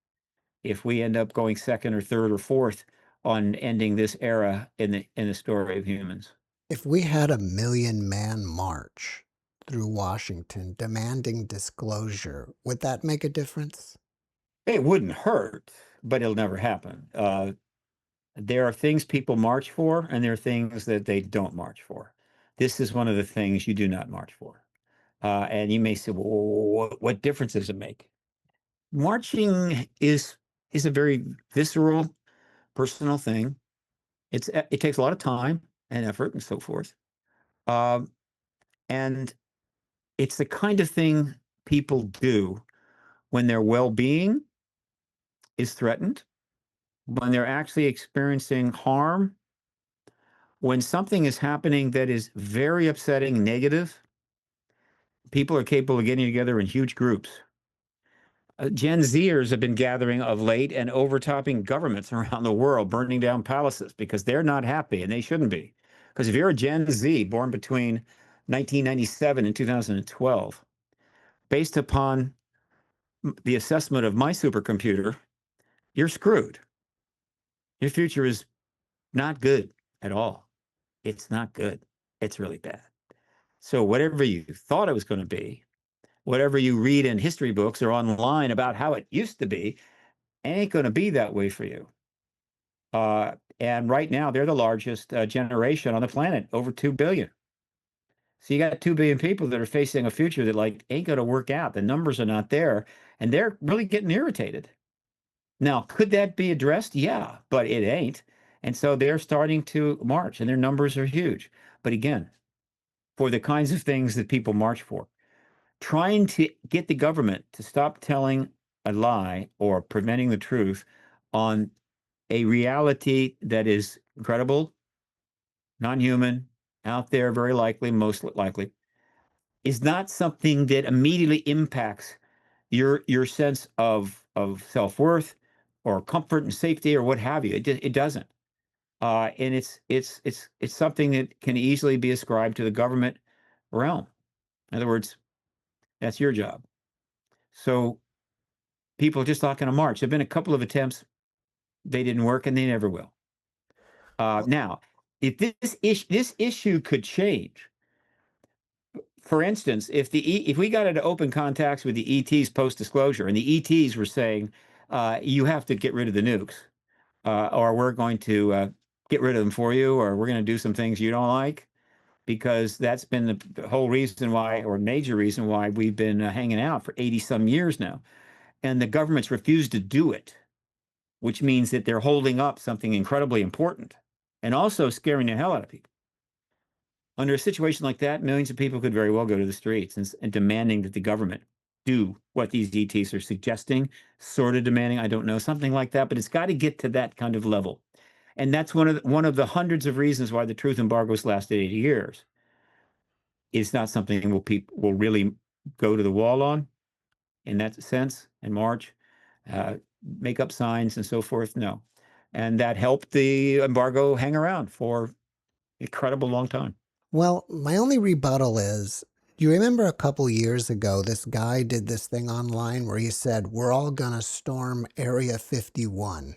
if we end up going second or third or fourth on ending this era in the story of humans. If we had a 1,000,000-man march through Washington demanding disclosure, would that make a difference? It wouldn't hurt, but it'll never happen. There are things people march for, and there are things that they don't march for. This is one of the things you do not march for. And you may say, well, what difference does it make? Marching is a very visceral, personal thing. It takes a lot of time and effort and so forth. Um, and it's the kind of thing people do when their well-being is threatened, when they're actually experiencing harm, when something is happening that is very upsetting, negative. People are capable of getting together in huge groups. Gen Zers have been gathering of late and overtopping governments around the world, burning down palaces because they're not happy, and they shouldn't be. Because if you're a Gen Z born between 1997 and 2012, based upon the assessment of my supercomputer, you're screwed. Your future is not good at all. It's not good. It's really bad. So whatever you thought it was going to be, whatever you read in history books or online about how it used to be, ain't going to be that way for you. And right now, they're the largest generation on the planet, over 2 billion. So you got 2 billion people that are facing a future that ain't going to work out. The numbers are not there, and they're really getting irritated. Now, could that be addressed? Yeah, but it ain't. And so they're starting to march, and their numbers are huge. But again, for the kinds of things that people march for, trying to get the government to stop telling a lie or preventing the truth on a reality that is credible, non-human, out there, very likely, most likely, is not something that immediately impacts your sense of self-worth or comfort and safety or what have you. It doesn't. And it's something that can easily be ascribed to the government realm. In other words, that's your job. So people are just not going to march. There have been a couple of attempts. They didn't work, and they never will. Now, if this issue could change, for instance, if we got into open contacts with the ETs post-disclosure, and the ETs were saying, you have to get rid of the nukes, or we're going to get rid of them for you, or we're going to do some things you don't like, because that's been the whole reason why, or major reason why we've been hanging out for 80 some years now. And the government's refused to do it, which means that they're holding up something incredibly important and also scaring the hell out of people. Under a situation like that, millions of people could very well go to the streets and demanding that the government do what these ETs are suggesting, sort of demanding, I don't know, something like that, but it's got to get to that kind of level. And that's one of the hundreds of reasons why the truth embargoes lasted 80 years. is not something people will really go to the wall on in that sense and march, make up signs and so forth. No. And that helped the embargo hang around for an incredible long time. Well, my only rebuttal is, do you remember a couple years ago, this guy did this thing online where he said, we're all going to storm Area 51.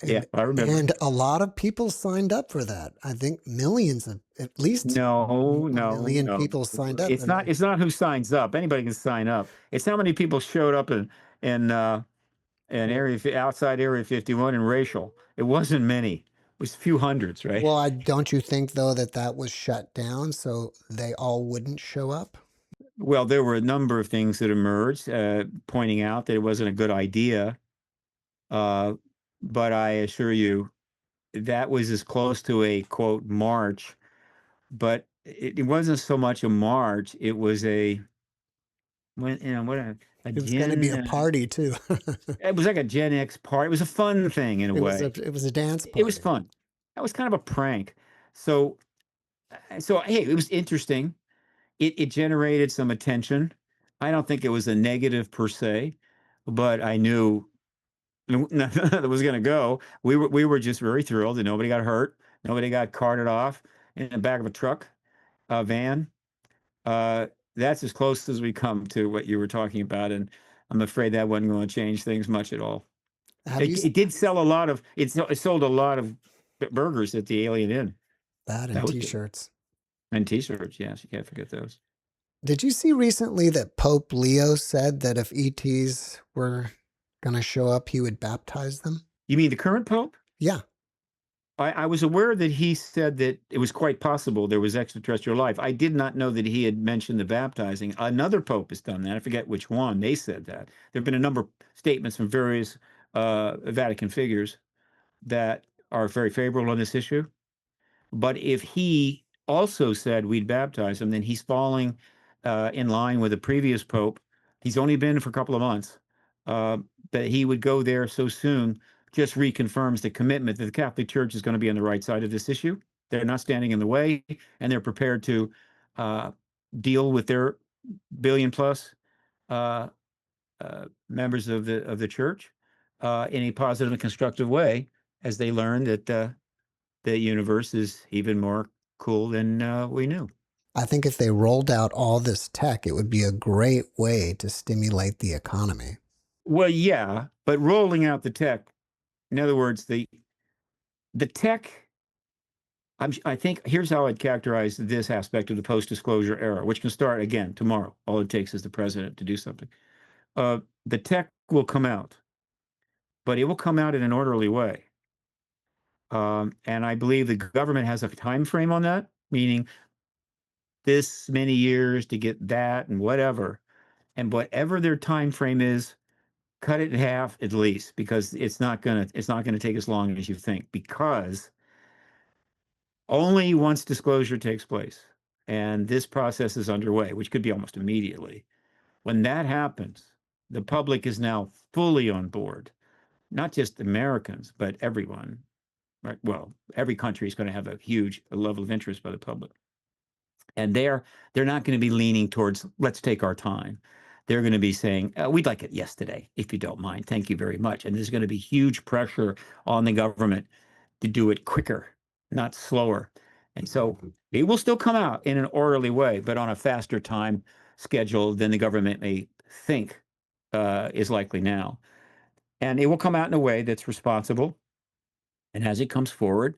Yeah, I remember. And a lot of people signed up for that. I think millions of, at least No, a no, million no. people signed up. It's not who signs up. Anybody can sign up. It's how many people showed up in outside Area 51 and racial. It wasn't many. It was a few hundreds, right? Well, don't you think, though, that that was shut down so they all wouldn't show up? Well, there were a number of things that emerged, pointing out that it wasn't a good idea. But I assure you, that was as close to a quote march, but it wasn't so much a march. It was a It was going to be a party, too. it was like a Gen X party. It was a fun thing in a way. It was a dance party. It was fun. That was kind of a prank. So hey, it was interesting. It generated some attention. I don't think it was a negative per se, but I knew that was going to go. We were just very thrilled that nobody got hurt. Nobody got carted off in the back of a truck, a van. That's as close as we come to what you were talking about, and I'm afraid that wasn't going to change things much at all. It did sell a lot of. It sold a lot of burgers at the Alien Inn. That and T-shirts. And T-shirts, yes, you can't forget those. Did you see recently that Pope Leo said that if ETs were going to show up, he would baptize them? You mean the current Pope? Yeah. I was aware that he said that it was quite possible there was extraterrestrial life. I did not know that he had mentioned the baptizing. Another Pope has done that. I forget which one. They said that. There have been a number of statements from various Vatican figures that are very favorable on this issue. But if he also said we'd baptize him, then he's falling in line with the previous Pope. He's only been for a couple of months. That he would go there so soon just reconfirms the commitment that the Catholic Church is going to be on the right side of this issue. They're not standing in the way, and they're prepared to deal with their billion-plus members of the church in a positive and constructive way, as they learn that the universe is even more cool than we knew. I think if they rolled out all this tech, it would be a great way to stimulate the economy. Well, yeah, but rolling out the tech, in other words, the tech, I think here's how I'd characterize this aspect of the post-disclosure era, which can start again tomorrow. All it takes is the president to do something. The tech will come out, but it will come out in an orderly way. And I believe the government has a time frame on that, meaning this many years to get that and whatever. And whatever their time frame is, cut it in half at least, because it's not gonna take as long as you think, because only once disclosure takes place, and this process is underway, which could be almost immediately. When that happens, the public is now fully on board, not just Americans, but everyone. Right? Well, every country is going to have a huge level of interest by the public. And they're not going to be leaning towards, let's take our time. They're going to be saying, we'd like it yesterday, if you don't mind. Thank you very much. And there's going to be huge pressure on the government to do it quicker, not slower. And so it will still come out in an orderly way, but on a faster time schedule than the government may think is likely now. And it will come out in a way that's responsible. And as it comes forward,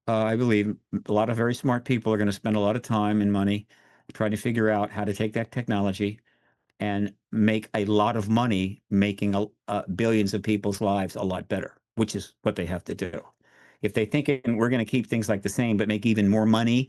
I believe a lot of very smart people are going to spend a lot of time and money trying to figure out how to take that technology and make a lot of money making billions of people's lives a lot better, which is what they have to do. If they think we're going to keep things like the same, but make even more money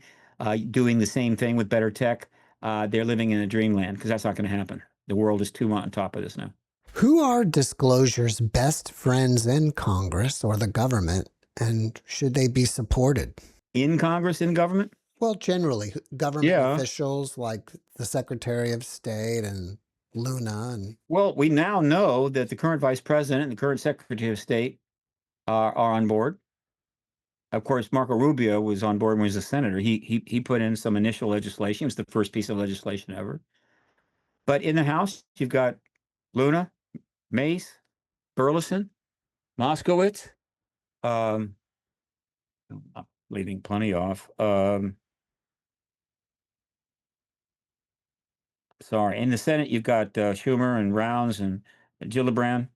doing the same thing with better tech, they're living in a dreamland, because that's not going to happen. The world is too on top of this now. Who are disclosure's best friends in Congress or the government, and should they be supported? In Congress, in government? Well, generally, government officials like the Secretary of State and Luna. Well, we now know that the current Vice President and the current Secretary of State are on board. of course, Marco Rubio was on board when he was a senator. He put in some initial legislation. It was the first piece of legislation ever. But in the House, you've got Luna, Mace, Burleson, Moskowitz. I'm leaving plenty off. Sorry. In the Senate, you've got Schumer and Rounds and Gillibrand,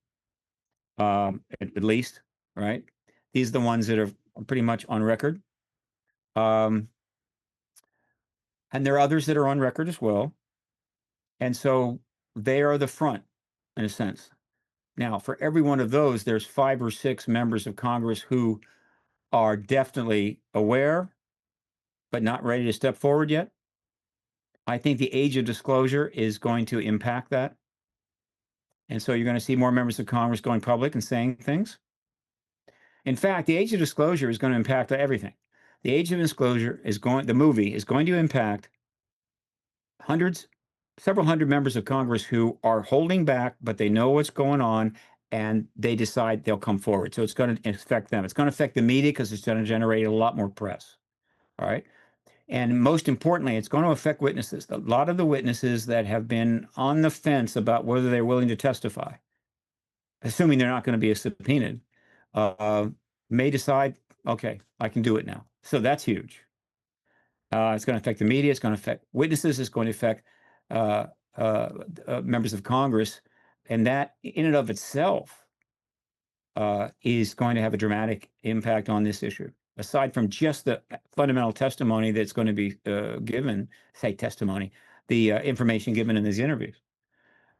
at least, right? These are the ones that are pretty much on record. And there are others that are on record as well. And so they are the front, in a sense. Now, for every one of those, there's 5 or 6 members of Congress who are definitely aware, but not ready to step forward yet. I think the age of disclosure is going to impact that. And so you're going to see more members of Congress going public and saying things. In fact, the age of disclosure is going to impact everything. The age of disclosure is the movie is going to impact several hundred members of Congress who are holding back, but they know what's going on and they decide they'll come forward. So it's going to affect them. It's going to affect the media because it's going to generate a lot more press. All right. And most importantly, it's going to affect witnesses. A lot of the witnesses that have been on the fence about whether they're willing to testify, assuming they're not going to be subpoenaed, may decide, okay, I can do it now. So that's huge. It's going to affect the media. It's going to affect witnesses. It's going to affect members of Congress. And that in and of itself is going to have a dramatic impact on this issue. Aside from just the fundamental testimony that's going to be given, the information given in these interviews.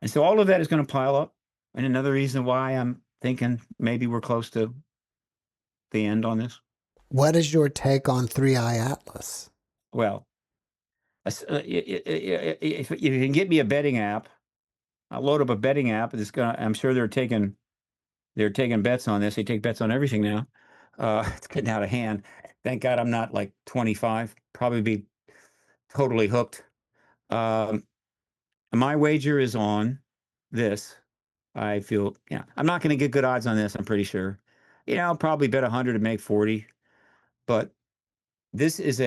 And so all of that is going to pile up. And another reason why I'm thinking maybe we're close to the end on this. What is your take on 3i Atlas? Well, if you can get me a betting app, I'll load up a betting app. I'm sure they're taking bets on this. They take bets on everything now. It's getting out of hand. Thank God I'm not like 25. Probably be totally hooked. My wager is on this. I feel, I'm not going to get good odds on this. I'm pretty sure. I'll probably bet 100 to make 40. But this is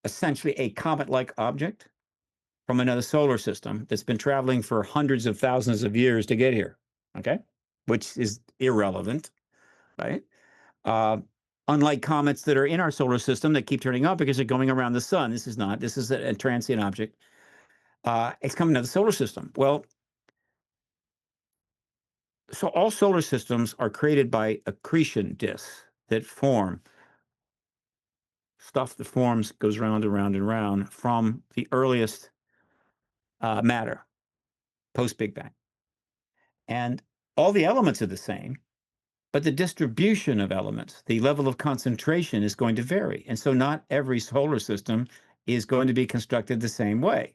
essentially a comet-like object from another solar system that's been traveling for hundreds of thousands of years to get here. Okay, which is irrelevant, right? Unlike comets that are in our solar system that keep turning up because they're going around the sun. This is not. This is a transient object. It's coming to the solar system. Well, so all solar systems are created by accretion disks that form. Stuff that forms goes round and round and round from the earliest matter, post-Big Bang. And all the elements are the same, but the distribution of elements, the level of concentration is going to vary. And so not every solar system is going to be constructed the same way.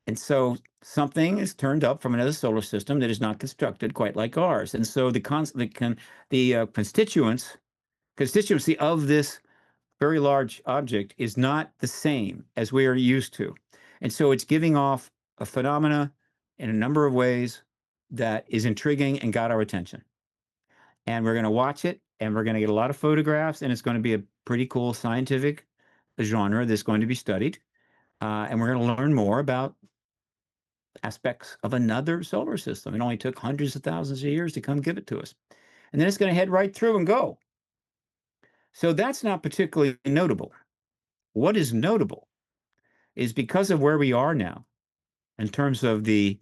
And so something is turned up from another solar system that is not constructed quite like ours. And so the constituency of this very large object is not the same as we are used to. And so it's giving off a phenomena in a number of ways that is intriguing and got our attention. And we're going to watch it, and we're going to get a lot of photographs, and it's going to be a pretty cool scientific genre that's going to be studied. And we're going to learn more about aspects of another solar system. It only took hundreds of thousands of years to come give it to us. And then it's going to head right through and go. So that's not particularly notable. What is notable is because of where we are now, in terms of the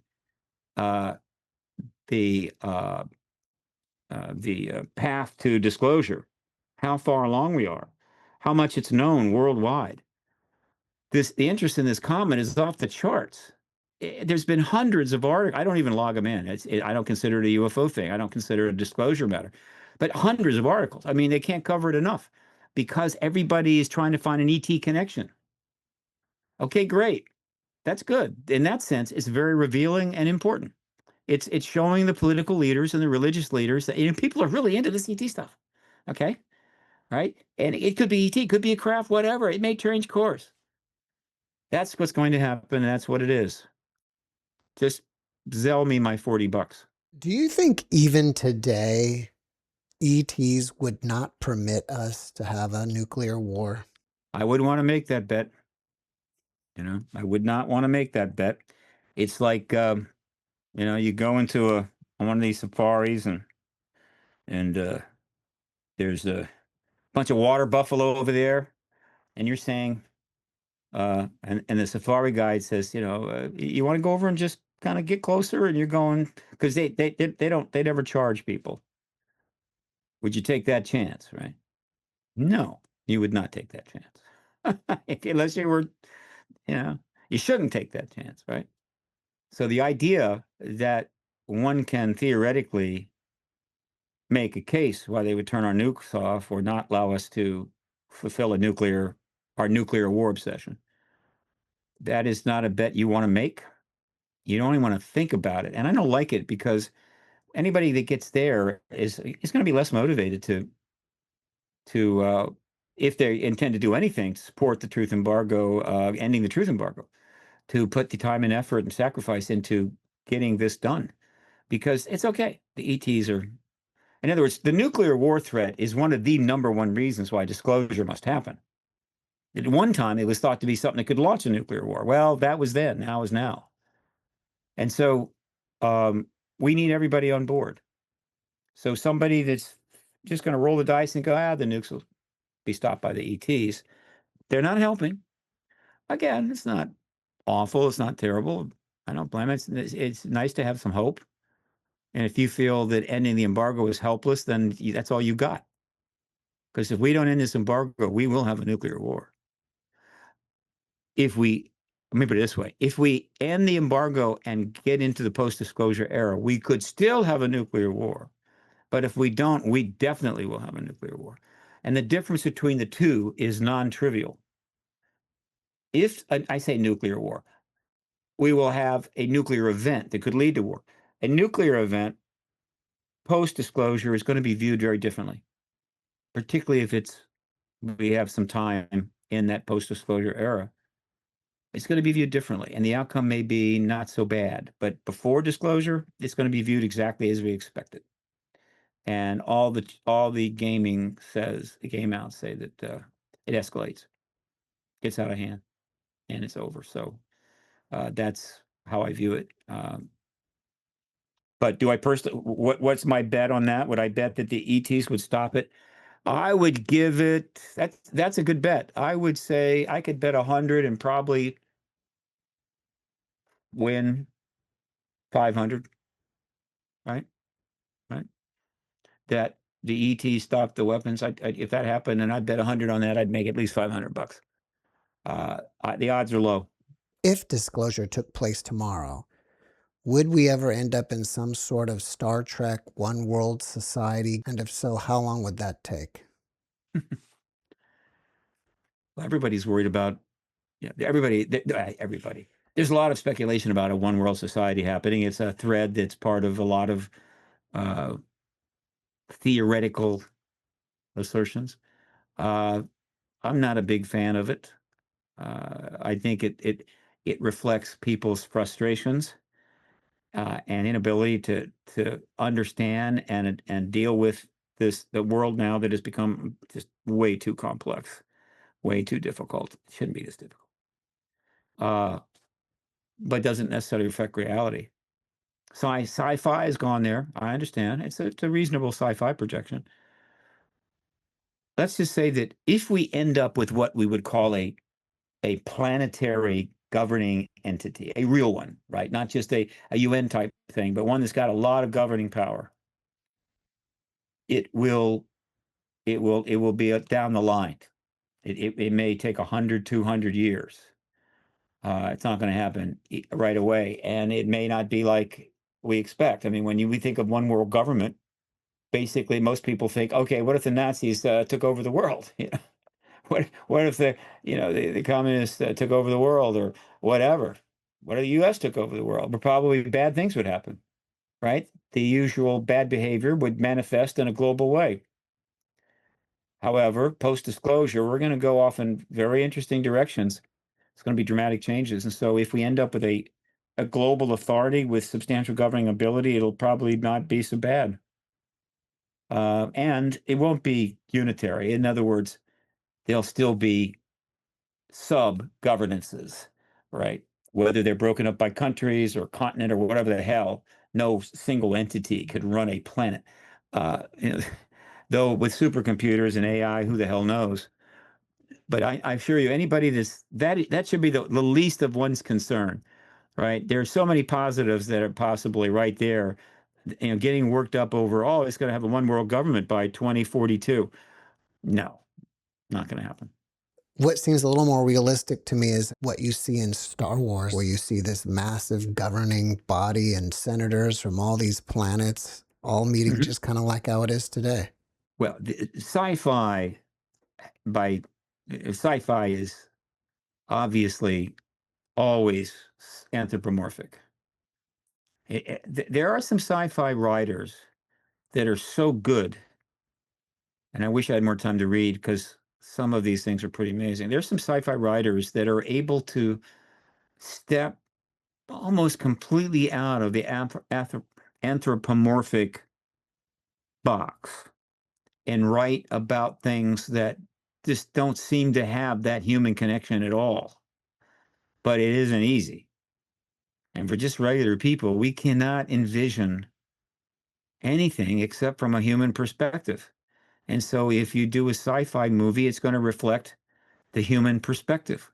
path to disclosure, how far along we are, how much it's known worldwide. The interest in this comet is off the charts. There's been hundreds of articles. I don't even log them in. I don't consider it a UFO thing. I don't consider it a disclosure matter. But hundreds of articles. I mean, they can't cover it enough because everybody is trying to find an ET connection. Okay, great. That's good. In that sense, it's very revealing and important. It's showing the political leaders and the religious leaders that people are really into this ET stuff. Okay, right? And it could be ET, it could be a craft, whatever. It may change course. That's what's going to happen. And that's what it is. Just Zell me my $40. Do you think even today ETs would not permit us to have a nuclear war? I wouldn't want to make that bet. I would not want to make that bet. It's like, you go into one of these safaris and there's a bunch of water buffalo over there, and you're saying, and the safari guide says, you want to go over and just kind of get closer, and you're going because they never charge people. Would you take that chance, right? No, you would not take that chance. Unless you were, you shouldn't take that chance, right? So the idea that one can theoretically make a case why they would turn our nukes off or not allow us to fulfill our nuclear war obsession, that is not a bet you want to make. You don't even want to think about it. And I don't like it because anybody that gets there is going to be less motivated to if they intend to do anything to support the truth embargo, ending the truth embargo, to put the time and effort and sacrifice into getting this done, because it's okay. The ETs are, in other words, the nuclear war threat is one of the number one reasons why disclosure must happen. At one time, it was thought to be something that could launch a nuclear war. Well, that was then, now is now. And so we need everybody on board. So somebody that's just going to roll the dice and go, the nukes will be stopped by the ETs, they're not helping. Again, it's not awful. It's not terrible. I don't blame it. It's nice to have some hope. And if you feel that ending the embargo is helpless, then that's all you got. Because if we don't end this embargo, we will have a nuclear war. Let me put it this way, if we end the embargo and get into the post-disclosure era, we could still have a nuclear war. But if we don't, we definitely will have a nuclear war. And the difference between the two is non-trivial. If I say nuclear war, we will have a nuclear event that could lead to war. A nuclear event, post-disclosure, is going to be viewed very differently, particularly if we have some time in that post-disclosure era. It's going to be viewed differently, and the outcome may be not so bad. But before disclosure, it's going to be viewed exactly as we expected. And all the game outs say that it escalates, gets out of hand, and it's over. So that's how I view it. But do I personally? What's my bet on that? Would I bet that the ETs would stop it? I would give it. That's a good bet. I would say I could bet 100 and probably win 500. Right. That the ET stopped the weapons. If that happened, and I'd bet 100 on that, I'd make at least $500. The odds are low. If disclosure took place tomorrow, would we ever end up in some sort of Star Trek one world society? And if so, how long would that take? Well, everybody's worried about, everybody. There's a lot of speculation about a one world society happening. It's a thread that's part of a lot of theoretical assertions. I'm not a big fan of it. I think it reflects people's frustrations and inability to understand and deal with the world now that has become just way too complex, way too difficult. It shouldn't be this difficult. But doesn't necessarily affect reality. Sci-fi has gone there. I understand. It's a reasonable sci-fi projection. Let's just say that if we end up with what we would call a planetary governing entity, a real one, right? Not just a UN type thing, but one that's got a lot of governing power. It will be down the line. It may take 100, 200 years. It's not going to happen right away, and it may not be like we expect. I mean, when we think of one world government, basically most people think, okay, what if the Nazis took over the world? What if the communists took over the world, or whatever? What if the U.S. took over the world? But probably bad things would happen, right? The usual bad behavior would manifest in a global way. However, post-disclosure, we're going to go off in very interesting directions. It's going to be dramatic changes. And so if we end up with a global authority with substantial governing ability, it'll probably not be so bad. And it won't be unitary. In other words, there'll still be sub-governances, right? Whether they're broken up by countries or continent or whatever the hell, no single entity could run a planet. You know, though with supercomputers and AI, who the hell knows? But I assure you, anybody that should be the least of one's concern, right? There are so many positives that are possibly right there. You know, getting worked up over, oh, it's going to have a one world government by 2042. No, not going to happen. What seems a little more realistic to me is what you see in Star Wars, where you see this massive governing body and senators from all these planets all meeting just kind of like how it is today. Well, sci-fi is obviously always anthropomorphic. There are some sci-fi writers that are so good, and I wish I had more time to read because some of these things are pretty amazing. There's some sci-fi writers that are able to step almost completely out of the anthropomorphic box and write about things that just don't seem to have that human connection at all. But it isn't easy. And for just regular people, we cannot envision anything except from a human perspective. And so if you do a sci-fi movie, it's going to reflect the human perspective,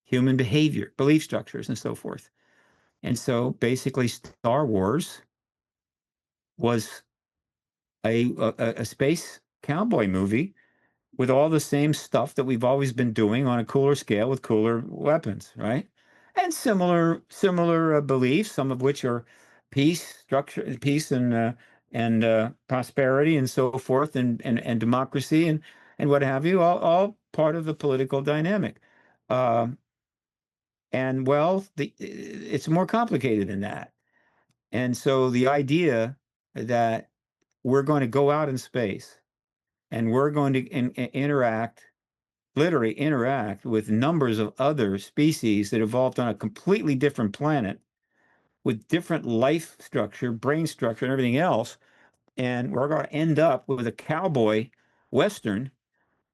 human behavior, belief structures, and so forth. And so basically Star Wars was a space cowboy movie with all the same stuff that we've always been doing on a cooler scale with cooler weapons, right? And similar beliefs, some of which are peace, peace and prosperity and so forth, and democracy and what have you, all part of the political dynamic. And well, it's more complicated than that. And so the idea that we're going to go out in space and we're going to literally interact with numbers of other species that evolved on a completely different planet with different life structure, brain structure, and everything else. And we're going to end up with a cowboy Western.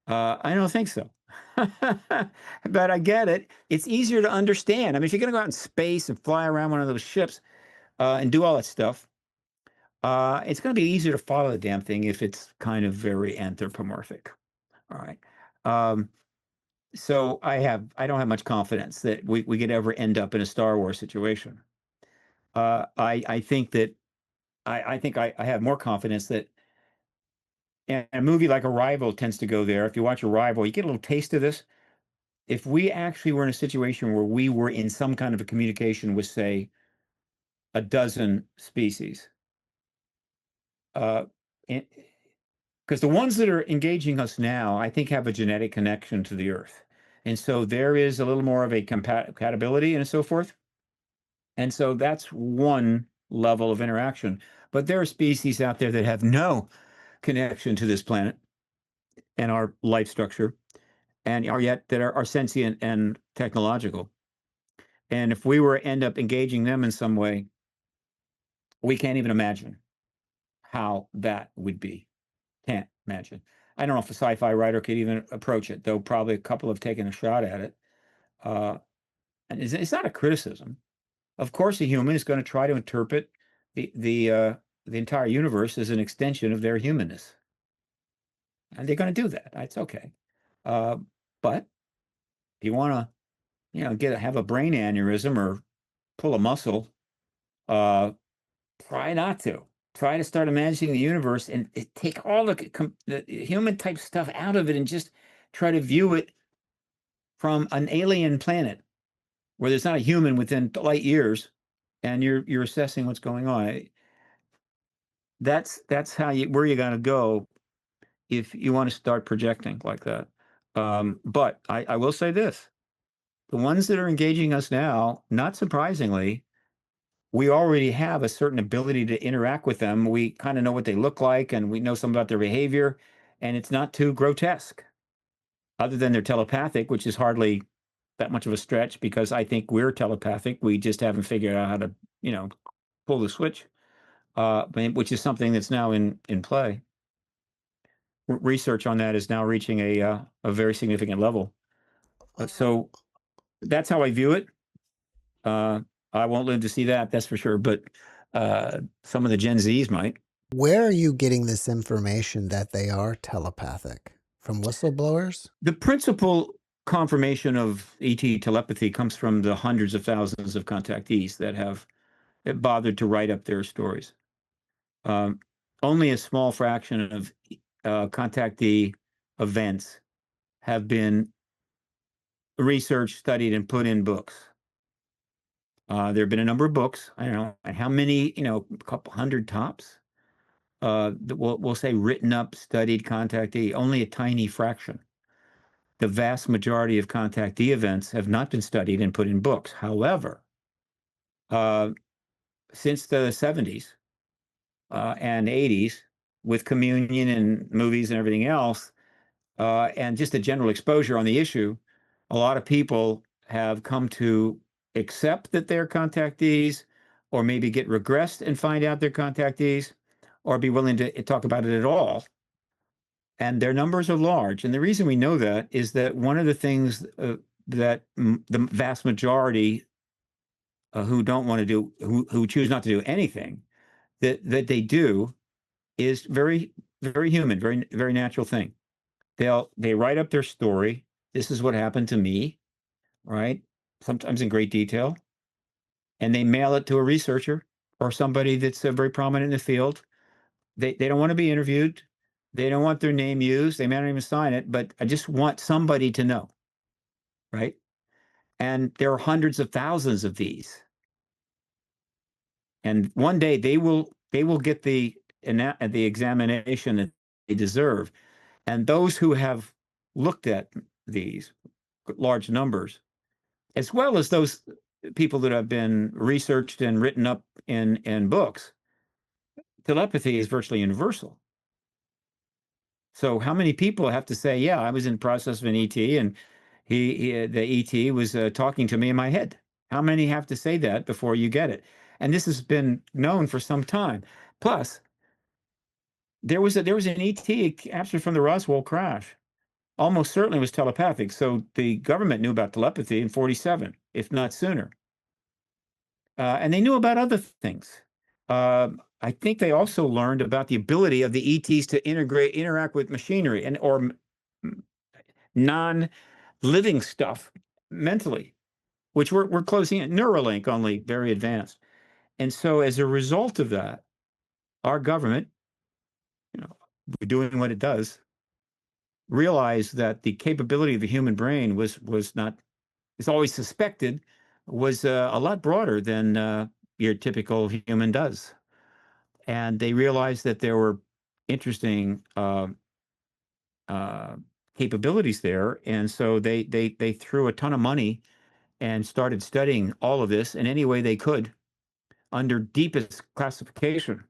I don't think so. But I get it. It's easier to understand. I mean, if you're going to go out in space and fly around one of those ships and do all that stuff, it's going to be easier to follow the damn thing if it's kind of very anthropomorphic. All right. So I don't have much confidence that we could ever end up in a Star Wars situation. I think that I have more confidence that a movie like Arrival tends to go there. If you watch Arrival, you get a little taste of this. If we actually were in a situation where we were in some kind of a communication with, say, a dozen species, because the ones that are engaging us now, I think, have a genetic connection to the Earth. And so there is a little more of a compatibility and so forth. And so that's one level of interaction. But there are species out there that have no connection to this planet and our life structure, and are yet that are sentient and technological. And if we were to end up engaging them in some way, we can't even imagine how that would be. Can't imagine. I don't know if a sci-fi writer could even approach it, though probably a couple have taken a shot at it. And it's not a criticism. Of course, a human is going to try to interpret the entire universe as an extension of their humanness, and they're going to do that. It's okay. But if you want to, have a brain aneurysm or pull a muscle, try not to. Try to start imagining the universe and take all the human type stuff out of it and just try to view it from an alien planet where there's not a human within light years, and you're assessing what's going on. That's where you got to go if you want to start projecting like that. But I will say this: the ones that are engaging us now, not surprisingly, we already have a certain ability to interact with them. We kind of know what they look like, and we know some about their behavior, and it's not too grotesque. Other than they're telepathic, which is hardly that much of a stretch, because I think we're telepathic. We just haven't figured out how to, pull the switch, which is something that's now in play. research on that is now reaching a very significant level. So that's how I view it. I won't live to see that, that's for sure. But some of the Gen Zs might. Where are you getting this information that they are telepathic? From whistleblowers? The principal confirmation of ET telepathy comes from the hundreds of thousands of contactees that have bothered to write up their stories. Only a small fraction of contactee events have been researched, studied, and put in books. There have been a number of books. I don't know how many, a couple hundred tops. We'll say written up, studied contactee, only a tiny fraction. The vast majority of contactee events have not been studied and put in books. However, since the 70s and 80s, with communion and movies and everything else, and just a general exposure on the issue, a lot of people have come to accept that they're contactees, or maybe get regressed and find out they're contactees, or be willing to talk about it at all. And their numbers are large. And the reason we know that is that one of the things that the vast majority who don't want to do, who choose not to do anything, that they do is very, very human, very, very natural thing. They write up their story. This is what happened to me, right? Sometimes in great detail. And they mail it to a researcher or somebody that's very prominent in the field. They don't want to be interviewed. They don't want their name used. They may not even sign it, but I just want somebody to know, right? And there are hundreds of thousands of these. And one day they will get the examination that they deserve. And those who have looked at these large numbers, as well as those people that have been researched and written up in books, telepathy is virtually universal. So how many people have to say, yeah, I was in the process of an ET and the ET was talking to me in my head? How many have to say that before you get it? And this has been known for some time. Plus, there was an ET captured from the Roswell crash. Almost certainly was telepathic. So the government knew about telepathy in 47, if not sooner. And they knew about other things. I think they also learned about the ability of the ETs to interact with machinery or non-living stuff mentally, which we're closing in. Neuralink, only very advanced. And so as a result of that, our government, doing what it does, realized that the capability of the human brain was not, it's always suspected, was a lot broader than your typical human does. And they realized that there were interesting capabilities there. And so they threw a ton of money and started studying all of this in any way they could under deepest classification.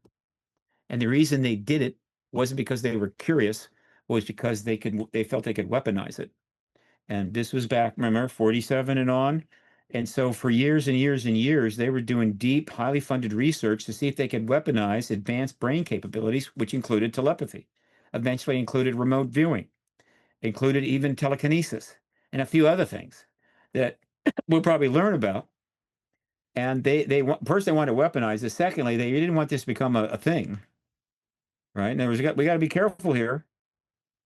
And the reason they did it wasn't because they were curious, was because they felt they could weaponize it. And this was back, remember, 47 and on. And so for years and years and years, they were doing deep, highly funded research to see if they could weaponize advanced brain capabilities, which included telepathy, eventually included remote viewing, included even telekinesis, and a few other things that we'll probably learn about. And first they wanted to weaponize it. Secondly, they didn't want this to become a thing, right? In other words, we got to be careful here.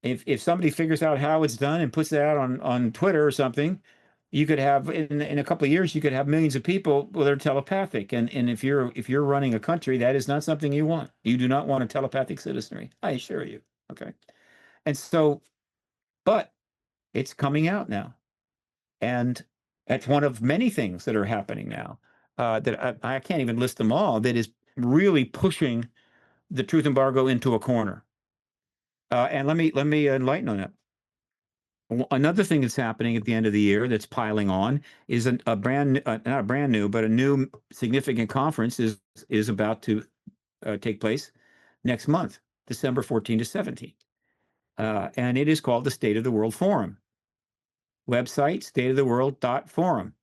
If somebody figures out how it's done and puts it out on Twitter or something, you could have in a couple of years, you could have millions of people that are telepathic. And if you're running a country, that is not something you want. You do not want a telepathic citizenry, I assure you. Okay. And so, but it's coming out now. And that's one of many things that are happening now that I can't even list them all, that is really pushing the truth embargo into a corner. And let me enlighten on that. Another thing that's happening at the end of the year that's piling on is not a brand new, but a new significant conference is about to take place next month, December 14 to 17. And it is called the State of the World Forum. Website, stateoftheworld.forum.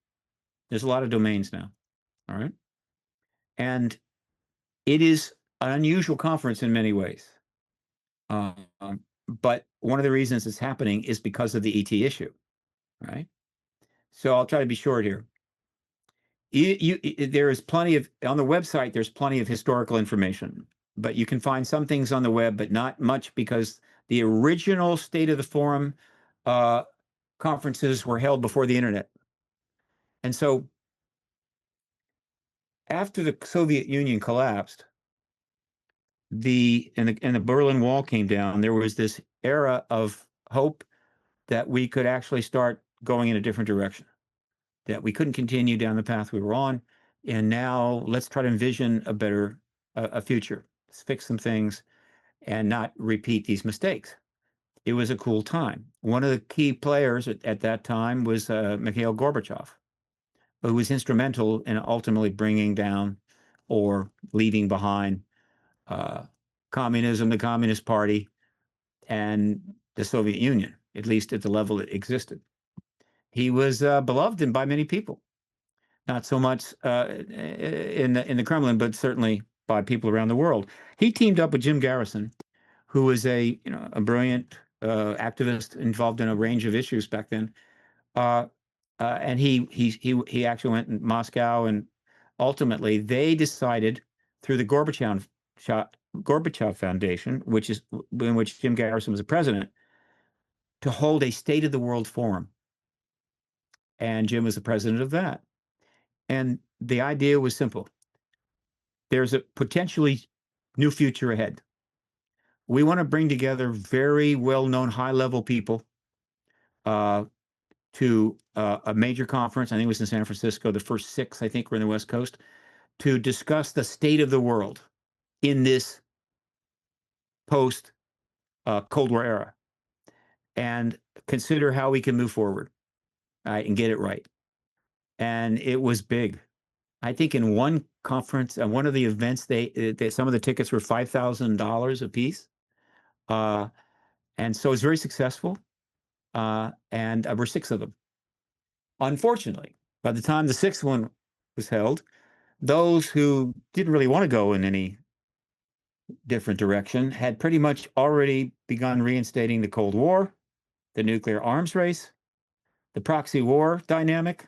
There's a lot of domains now. All right. And it is an unusual conference in many ways. But one of the reasons it's happening is because of the ET issue, right? So I'll try to be short here. There is plenty of, on the website, there's plenty of historical information, but you can find some things on the web, but not much, because the original State of the Forum conferences were held before the internet. And so after the Soviet Union collapsed, and the Berlin Wall came down, there was this era of hope that we could actually start going in a different direction, that we couldn't continue down the path we were on. And now let's try to envision a better a future. Let's fix some things and not repeat these mistakes. It was a cool time. One of the key players at that time was Mikhail Gorbachev, who was instrumental in ultimately bringing down or leaving behind communism, the Communist Party, and the Soviet Union, at least at the level it existed. He was beloved by many people, not so much in the Kremlin, but certainly by people around the world. He teamed up with Jim Garrison, who was a brilliant activist involved in a range of issues back then. And he actually went in Moscow, and ultimately they decided through the Gorbachev Foundation, in which Jim Garrison was the president, to hold a State of the World Forum. And Jim was the president of that. And the idea was simple. There's a potentially new future ahead. We want to bring together very well-known high-level people to a major conference. I think it was in San Francisco. The first 6, I think, were in the West Coast, to discuss the state of the world in this post Cold War era, and consider how we can move forward, right, and get it right. And it was big. I think in one conference, one of the events, they some of the tickets were $5,000 a piece, and so it's very successful. And there were 6 of them. Unfortunately, by the time the 6th one was held, those who didn't really want to go in any different direction had pretty much already begun reinstating the Cold War, the nuclear arms race, the proxy war dynamic,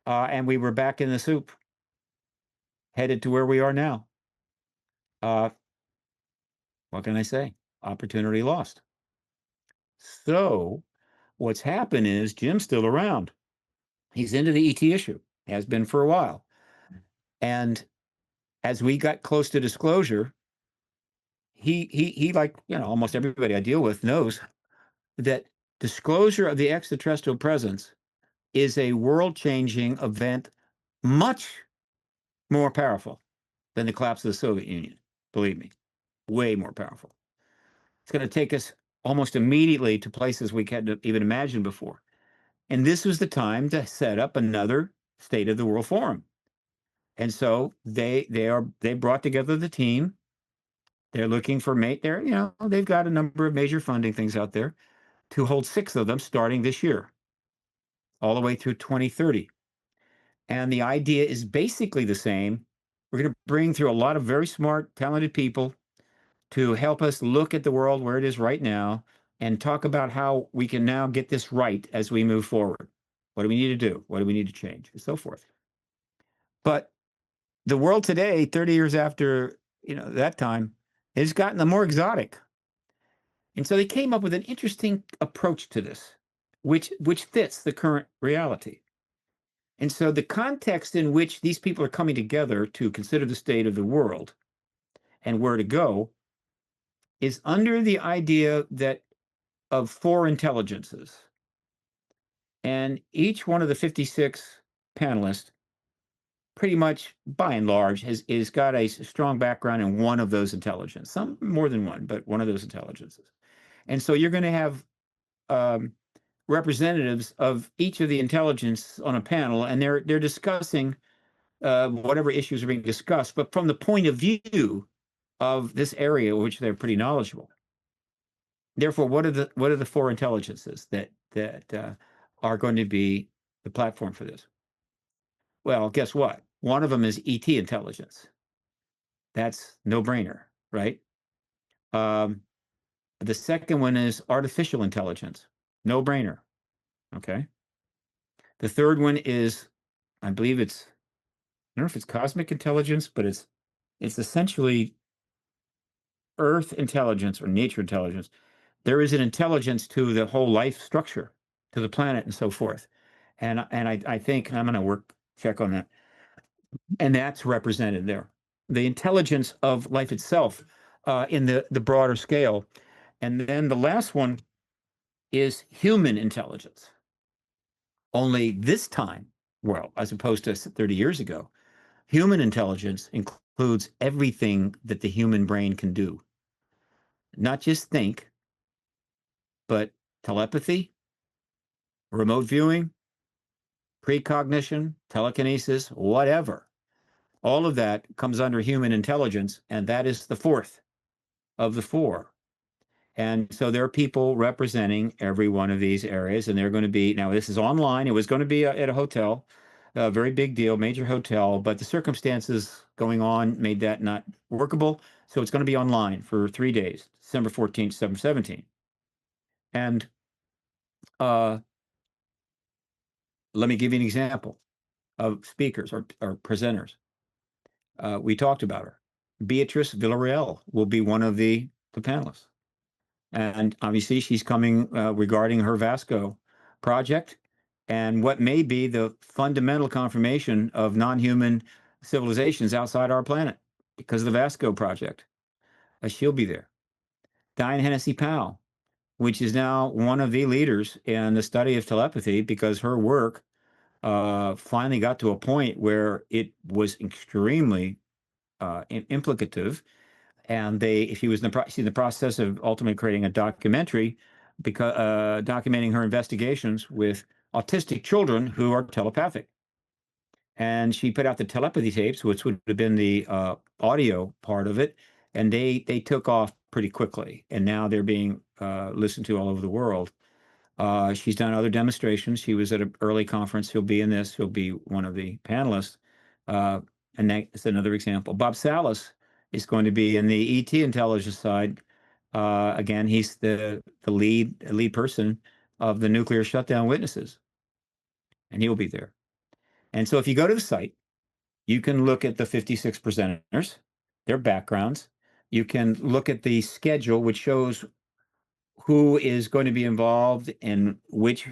and we were back in the soup, headed to where we are now. What can I say? Opportunity lost. So what's happened is Jim's still around. He's into the ET issue, has been for a while. And as we got close to disclosure, he like, almost everybody I deal with knows that disclosure of the extraterrestrial presence is a world-changing event, much more powerful than the collapse of the Soviet Union. Believe me, way more powerful. It's going to take us almost immediately to places we can't even imagine before. And this was the time to set up another State of the World Forum. And so they brought together the team. They're looking for they've got a number of major funding things out there to hold 6 of them starting this year, all the way through 2030. And the idea is basically the same. We're going to bring through a lot of very smart, talented people to help us look at the world where it is right now and talk about how we can now get this right as we move forward. What do we need to do? What do we need to change? And so forth. But the world today, 30 years after that time, has gotten more exotic. And so they came up with an interesting approach to this, which fits the current reality. And so the context in which these people are coming together to consider the state of the world and where to go is under the idea of 4 intelligences. And each one of the 56 panelists, pretty much by and large, has got a strong background in one of those intelligences. Some more than one, but one of those intelligences. And so you're going to have representatives of each of the intelligence on a panel, and they're discussing whatever issues are being discussed, but from the point of view of this area, which they're pretty knowledgeable. Therefore, what are the 4 intelligences that are going to be the platform for this? Well, guess what? One of them is ET intelligence. That's no brainer, right? The second one is artificial intelligence. No brainer. Okay. The third one is, I believe I don't know if it's cosmic intelligence, but it's essentially Earth intelligence or nature intelligence. There is an intelligence to the whole life structure, to the planet and so forth. And I think I'm going to check on that. And that's represented there. The intelligence of life itself in the broader scale. And then the last one is human intelligence. Only this time, well, as opposed to 30 years ago, human intelligence includes everything that the human brain can do. Not just think, but telepathy, remote viewing, precognition, telekinesis, whatever. All of that comes under human intelligence, and that is the fourth of the four. And so there are people representing every one of these areas, and they're going to be, now this is online. It was going to be at a hotel, a very big deal, major hotel, but the circumstances going on made that not workable. So it's going to be online for 3 days, December 14th, December 17th. And let me give you an example of speakers or presenters. We talked about her. Beatrice Villarreal will be one of the panelists. And obviously she's coming regarding her Vasco project and what may be the fundamental confirmation of non-human civilizations outside our planet because of the Vasco project. She'll be there. Diane Hennessy Powell, which is now one of the leaders in the study of telepathy because her work finally got to a point where it was extremely implicative. And she was in the process of ultimately creating a documentary because documenting her investigations with autistic children who are telepathic. And she put out the telepathy tapes, which would have been the audio part of it, and they took off pretty quickly. And now they're being listened to all over the world. She's done other demonstrations. She was at an early conference. She'll be in this. She'll be one of the panelists. And that's another example. Bob Salas is going to be in the ET intelligence side. Again, he's the lead person of the nuclear shutdown witnesses, and he'll be there. And so if you go to the site, you can look at the 56 presenters, their backgrounds. You can look at the schedule, which shows who is going to be involved in which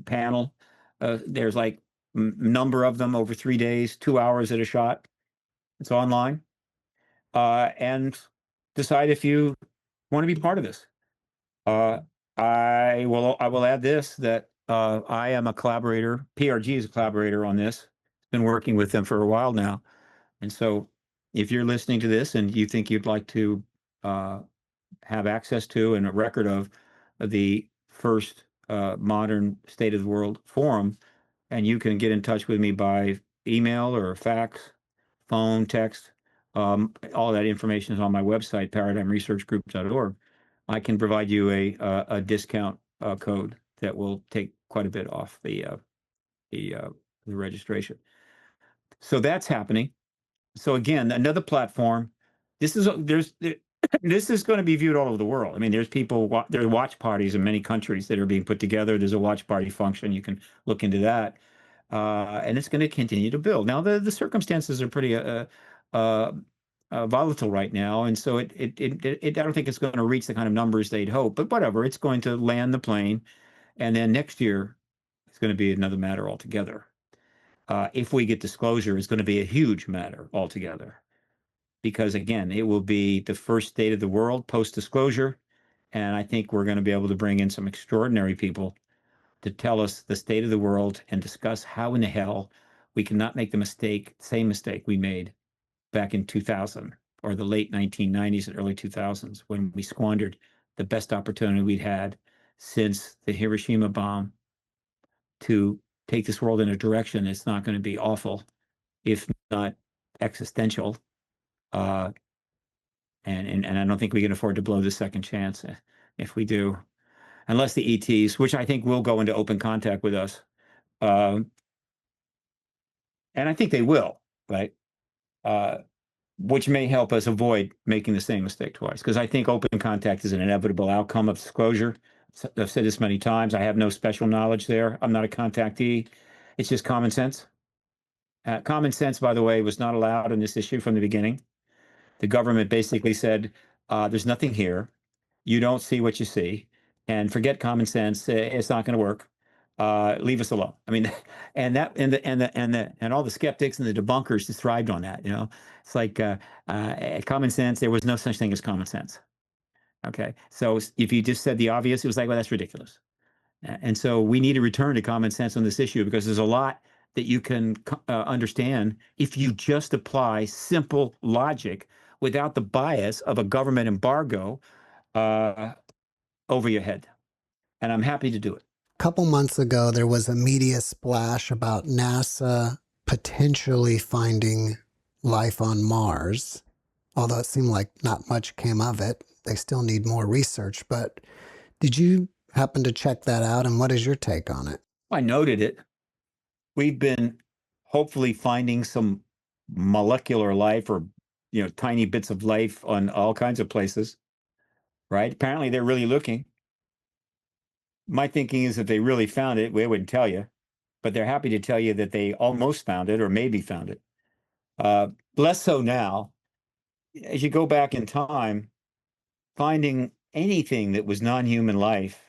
panel. There's like number of them over 3 days, 2 hours at a shot. It's online. And decide if you want to be part of this. I will add this, that I am a collaborator. PRG is a collaborator on this. Been working with them for a while now. And so if you're listening to this and you think you'd like to have access to and a record of the first modern State of the World forum, and you can get in touch with me by email or fax, phone, text. All that information is on my website, paradigmresearchgroup.org. I can provide you a discount code that will take quite a bit off the registration. So that's happening. So again, another platform. This is going to be viewed all over the world. I mean, there are watch parties in many countries that are being put together. There's a watch party function. You can look into that. And it's going to continue to build. Now, the circumstances are pretty volatile right now, and so I don't think it's going to reach the kind of numbers they'd hope. But whatever, it's going to land the plane, and then next year it's going to be another matter altogether. If we get disclosure, it's going to be a huge matter altogether, because again, it will be the first State of the World post-disclosure, and I think we're going to be able to bring in some extraordinary people to tell us the state of the world and discuss how in the hell we cannot make the same mistake we made back in 2000 or the late 1990s and early 2000s when we squandered the best opportunity we'd had since the Hiroshima bomb to take this world in a direction that's not going to be awful, if not existential. And I don't think we can afford to blow the second chance if we do. Unless the ETs, which I think will go into open contact with us. And I think they will, right? which may help us avoid making the same mistake twice. Because I think open contact is an inevitable outcome of disclosure. I've said this many times. I have no special knowledge there. I'm not a contactee. It's just common sense. Common sense, by the way, was not allowed in this issue from the beginning. The government basically said, there's nothing here. You don't see what you see, and forget common sense. It's not going to work. Leave us alone. I mean, and all the skeptics and the debunkers just thrived on that. It's like common sense. There was no such thing as common sense. Okay, so if you just said the obvious, it was like, well, that's ridiculous. And so we need to return to common sense on this issue, because there's a lot that you can understand if you just apply simple logic without the bias of a government embargo over your head. And I'm happy to do it. A couple months ago, there was a media splash about NASA potentially finding life on Mars, although it seemed like not much came of it. They still need more research. But did you happen to check that out? And what is your take on it? I noted it. We've been hopefully finding some molecular life, or tiny bits of life on all kinds of places, right? Apparently they're really looking. My thinking is if they really found it, we wouldn't tell you, but they're happy to tell you that they almost found it or maybe found it. Less so now. As you go back in time, finding anything that was non-human life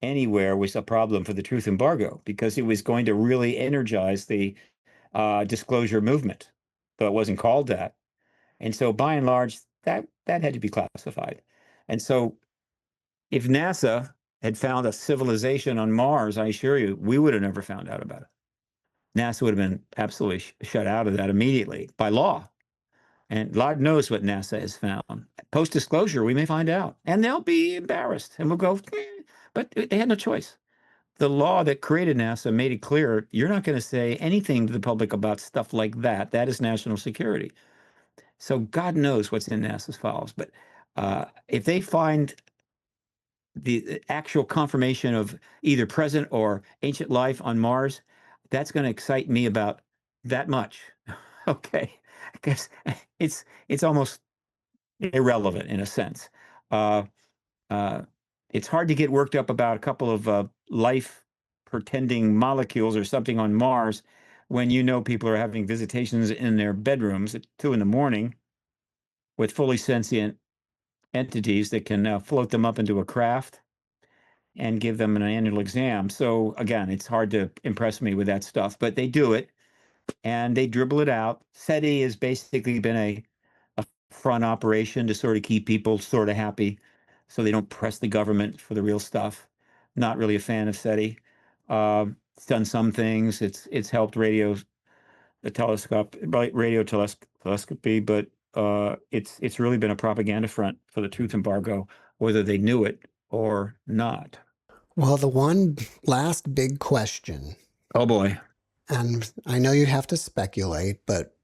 anywhere was a problem for the truth embargo, because it was going to really energize the disclosure movement, though it wasn't called that. And so by and large, that had to be classified. And so if NASA had found a civilization on Mars, I assure you, we would have never found out about it. NASA would have been absolutely shut out of that immediately by law. And Lord knows what NASA has found. Post-disclosure, we may find out, and they'll be embarrassed, and we'll go, but they had no choice. The law that created NASA made it clear you're not going to say anything to the public about stuff like that. That is national security. So God knows what's in NASA's files. But if they find the actual confirmation of either present or ancient life on Mars, that's going to excite me about that much. Okay, because it's almost irrelevant in a sense. It's hard to get worked up about a couple of life pretending molecules or something on Mars when people are having visitations in their bedrooms at 2 a.m. with fully sentient entities that can float them up into a craft and give them an annual exam. So again, it's hard to impress me with that stuff, but they do it and they dribble it out. SETI has basically been a front operation to sort of keep people sort of happy so they don't press the government for the real stuff. Not really a fan of SETI. It's done some things. It's helped radio telescopy, but it's really been a propaganda front for the truth embargo, whether they knew it or not. Well, the one last big question. Oh boy. And I know you have to speculate, but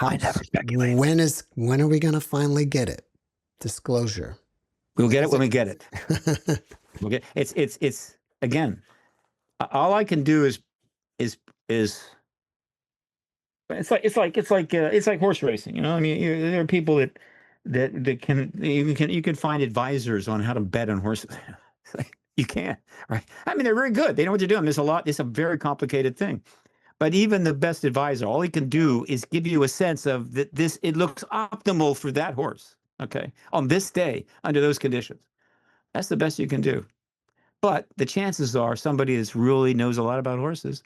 I never speculate. When are we going to finally get it? Disclosure. We'll get it when we get it. We'll get it's again. All I can do is it's like horse racing. I mean, there are people that you can find advisors on how to bet on horses. You can't, right? I mean, they're very good. They know what they're doing. It's a very complicated thing. But even the best advisor, all he can do is give you a sense of that it looks optimal for that horse, okay, on this day under those conditions. That's the best you can do. But the chances are somebody that really knows a lot about horses,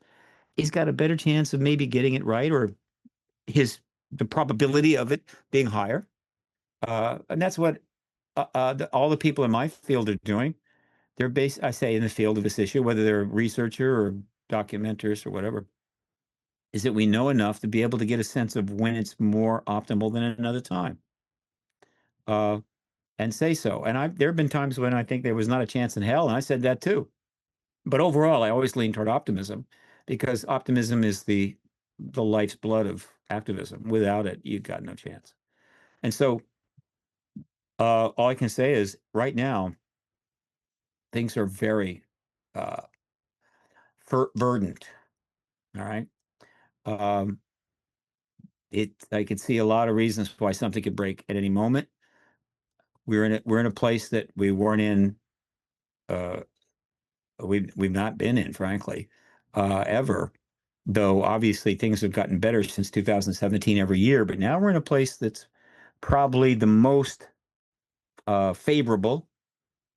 he's got a better chance of maybe getting it right, or the probability of it being higher. And that's what all the people in my field are doing. They're I say in the field of this issue, whether they're a researcher or documenters or whatever, is that we know enough to be able to get a sense of when it's more optimal than another time. And say so. And there have been times when I think there was not a chance in hell, and I said that too. But overall, I always lean toward optimism, because optimism is the life's blood of activism. Without it, you've got no chance. And so all I can say is right now, things are very verdant. All right. I could see a lot of reasons why something could break at any moment. We're in a place that we weren't in. We've not been in, frankly, ever. Though obviously things have gotten better since 2017 every year, but now we're in a place that's probably the most favorable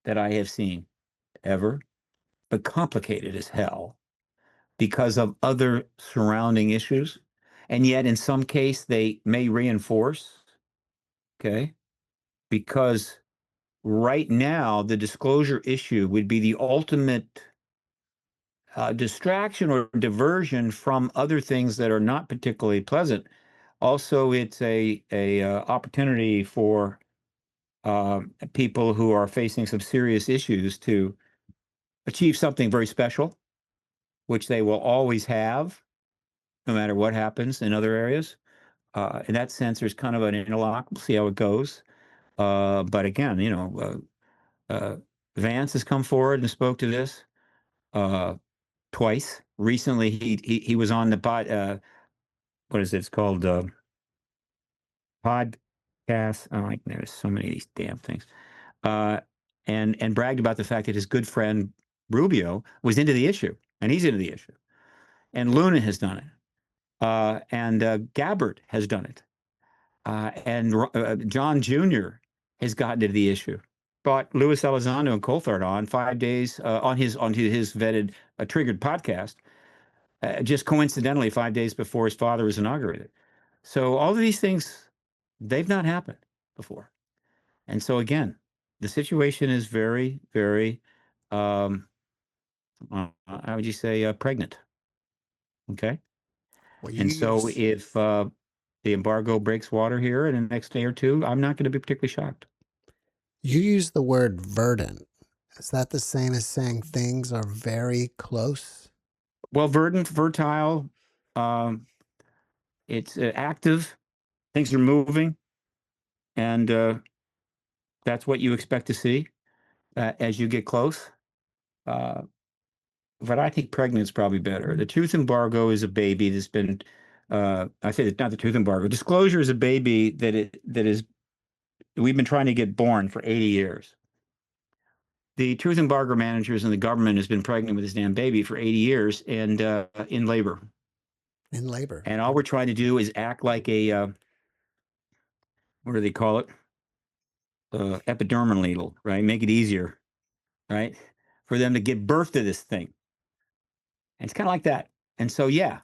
that I have seen ever, but complicated as hell because of other surrounding issues. And yet, in some case, they may reinforce, okay? Because right now, the disclosure issue would be the ultimate distraction or diversion from other things that are not particularly pleasant. Also, it's a opportunity for people who are facing some serious issues to achieve something very special, which they will always have, no matter what happens in other areas. In that sense, there's kind of an interlock. We'll see how it goes. But again, Vance has come forward and spoke to this twice. Recently, he was on the what is it? It's called podcast. Oh, like there's so many of these damn things. And bragged about the fact that his good friend Rubio was into the issue, and he's into the issue. And Luna has done it. And Gabbard has done it. And John Jr. has gotten into the issue. Brought Luis Elizondo and Coulthard on 5 days onto his vetted Triggered podcast, just coincidentally 5 days before his father was inaugurated. So all of these things, they've not happened before. And so again, the situation is very, very, how would you say, pregnant. Okay. Well, And so if the embargo breaks water here in the next day or two, I'm not going to be particularly shocked. you use the word verdant. Is that the same as saying things are very close? Well, verdant, fertile, it's active, things are moving, and that's what you expect to see as you get close. But I think pregnant is probably better. The truth embargo is a baby that's been, I say it's not the truth embargo. Disclosure is a baby that is we've been trying to get born for 80 years. The truth embargo managers and the government has been pregnant with this damn baby for 80 years and in labor. In labor. And all we're trying to do is act like a, what do they call it? Epidermal needle, right? Make it easier, right? For them to give birth to this thing. And it's kind of like that. And so, yeah,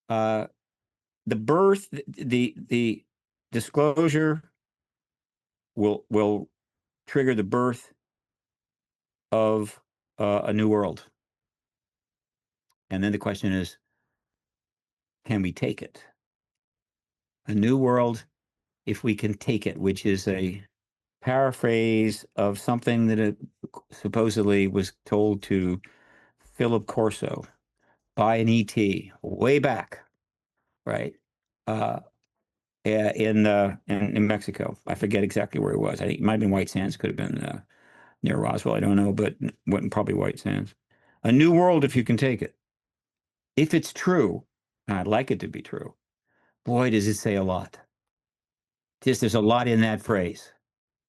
the birth, the disclosure will trigger the birth of a new world. And then the question is, can we take it? A new world, if we can take it, which is a paraphrase of something that it supposedly was told to Philip Corso by an ET way back, right? In Mexico. I forget exactly where it was. I think it might have been White Sands, could have been near Roswell. I don't know, but wasn't probably White Sands. A new world if you can take it. If it's true, and I'd like it to be true, boy, does it say a lot. Just there's a lot in that phrase,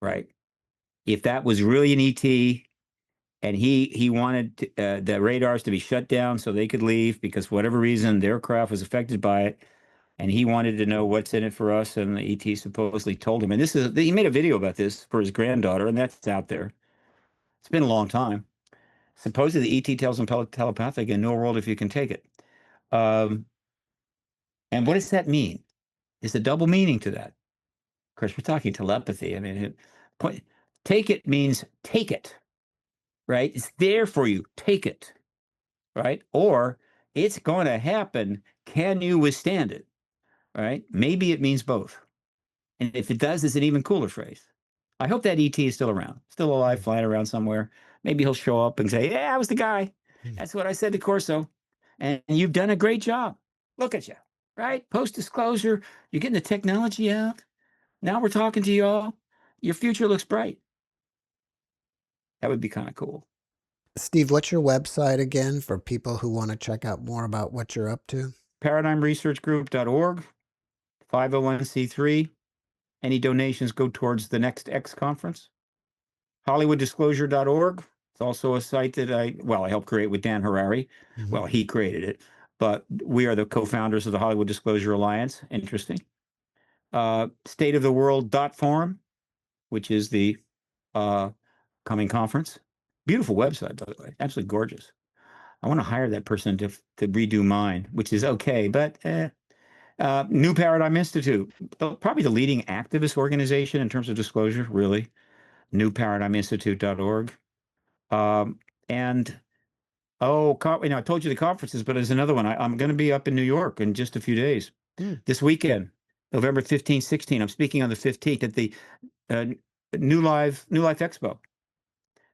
right? If that was really an ET and he wanted the radars to be shut down so they could leave because for whatever reason their craft was affected by it, and he wanted to know what's in it for us, and the ET supposedly told him. And he made a video about this for his granddaughter, and that's out there. It's been a long time. Supposedly the ET tells him telepathic in no world if you can take it. And what does that mean? There's a double meaning to that. Of course, we're talking telepathy. I mean, take it means take it, right? It's there for you. Take it, right? Or it's going to happen. Can you withstand it? Right? Maybe it means both. And if it does, it's an even cooler phrase. I hope that ET is still around, still alive, flying around somewhere. Maybe he'll show up and say, yeah, I was the guy. That's what I said to Corso. And you've done a great job. Look at you, right? Post-disclosure, you're getting the technology out. Now we're talking to you all. Your future looks bright. That would be kind of cool. Steve, what's your website again for people who want to check out more about what you're up to? ParadigmResearchGroup.org. 501c3. Any donations go towards the next X conference. HollywoodDisclosure.org. It's also a site that I helped create with Dan Harari. Mhm. Well, he created it, but we are the co-founders of the Hollywood Disclosure Alliance. Interesting. Stateoftheworld.forum, which is the coming conference. Beautiful website, by the way. Absolutely gorgeous. I want to hire that person to redo mine, which is okay, but New Paradigm Institute, probably the leading activist organization in terms of disclosure, really. NewParadigmInstitute.org. And I told you the conferences, but there's another one. I'm going to be up in New York in just a few days. This weekend, November 15th, 16th. I'm speaking on the 15th at the New Life Expo,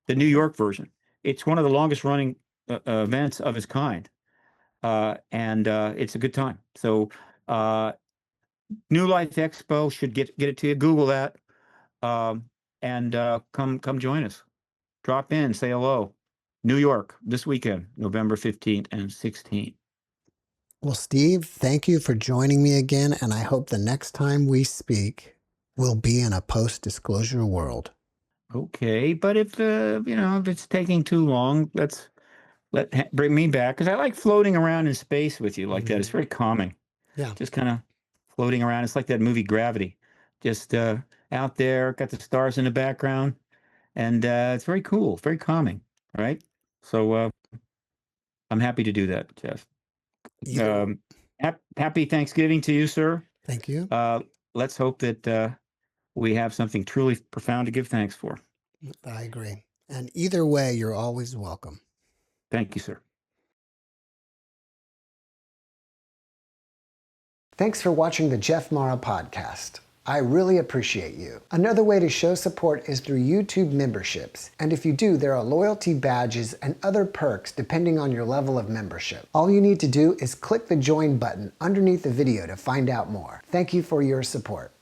the New York version. It's one of the longest running events of its kind. And it's a good time. So New Life Expo should get it to you. Google that. And come join us. Drop in, say hello. New York this weekend, November 15th and 16th. Well, Steve, thank you for joining me again, and I hope the next time we speak, we'll be in a post-disclosure world. Okay, but if if it's taking too long, bring me back, because I like floating around in space with you like that. It's very calming. Yeah. Just kind of floating around. It's like that movie Gravity. Just out there, got the stars in the background, and it's very cool, very calming. Right? So I'm happy to do that, Jeff. Happy Thanksgiving to you, sir. Thank you. Let's hope that we have something truly profound to give thanks for. I agree. And either way, you're always welcome. Thank you, sir. Thanks for watching the JeffMara podcast. I really appreciate you. Another way to show support is through YouTube memberships. And if you do, there are loyalty badges and other perks depending on your level of membership. All you need to do is click the join button underneath the video to find out more. Thank you for your support.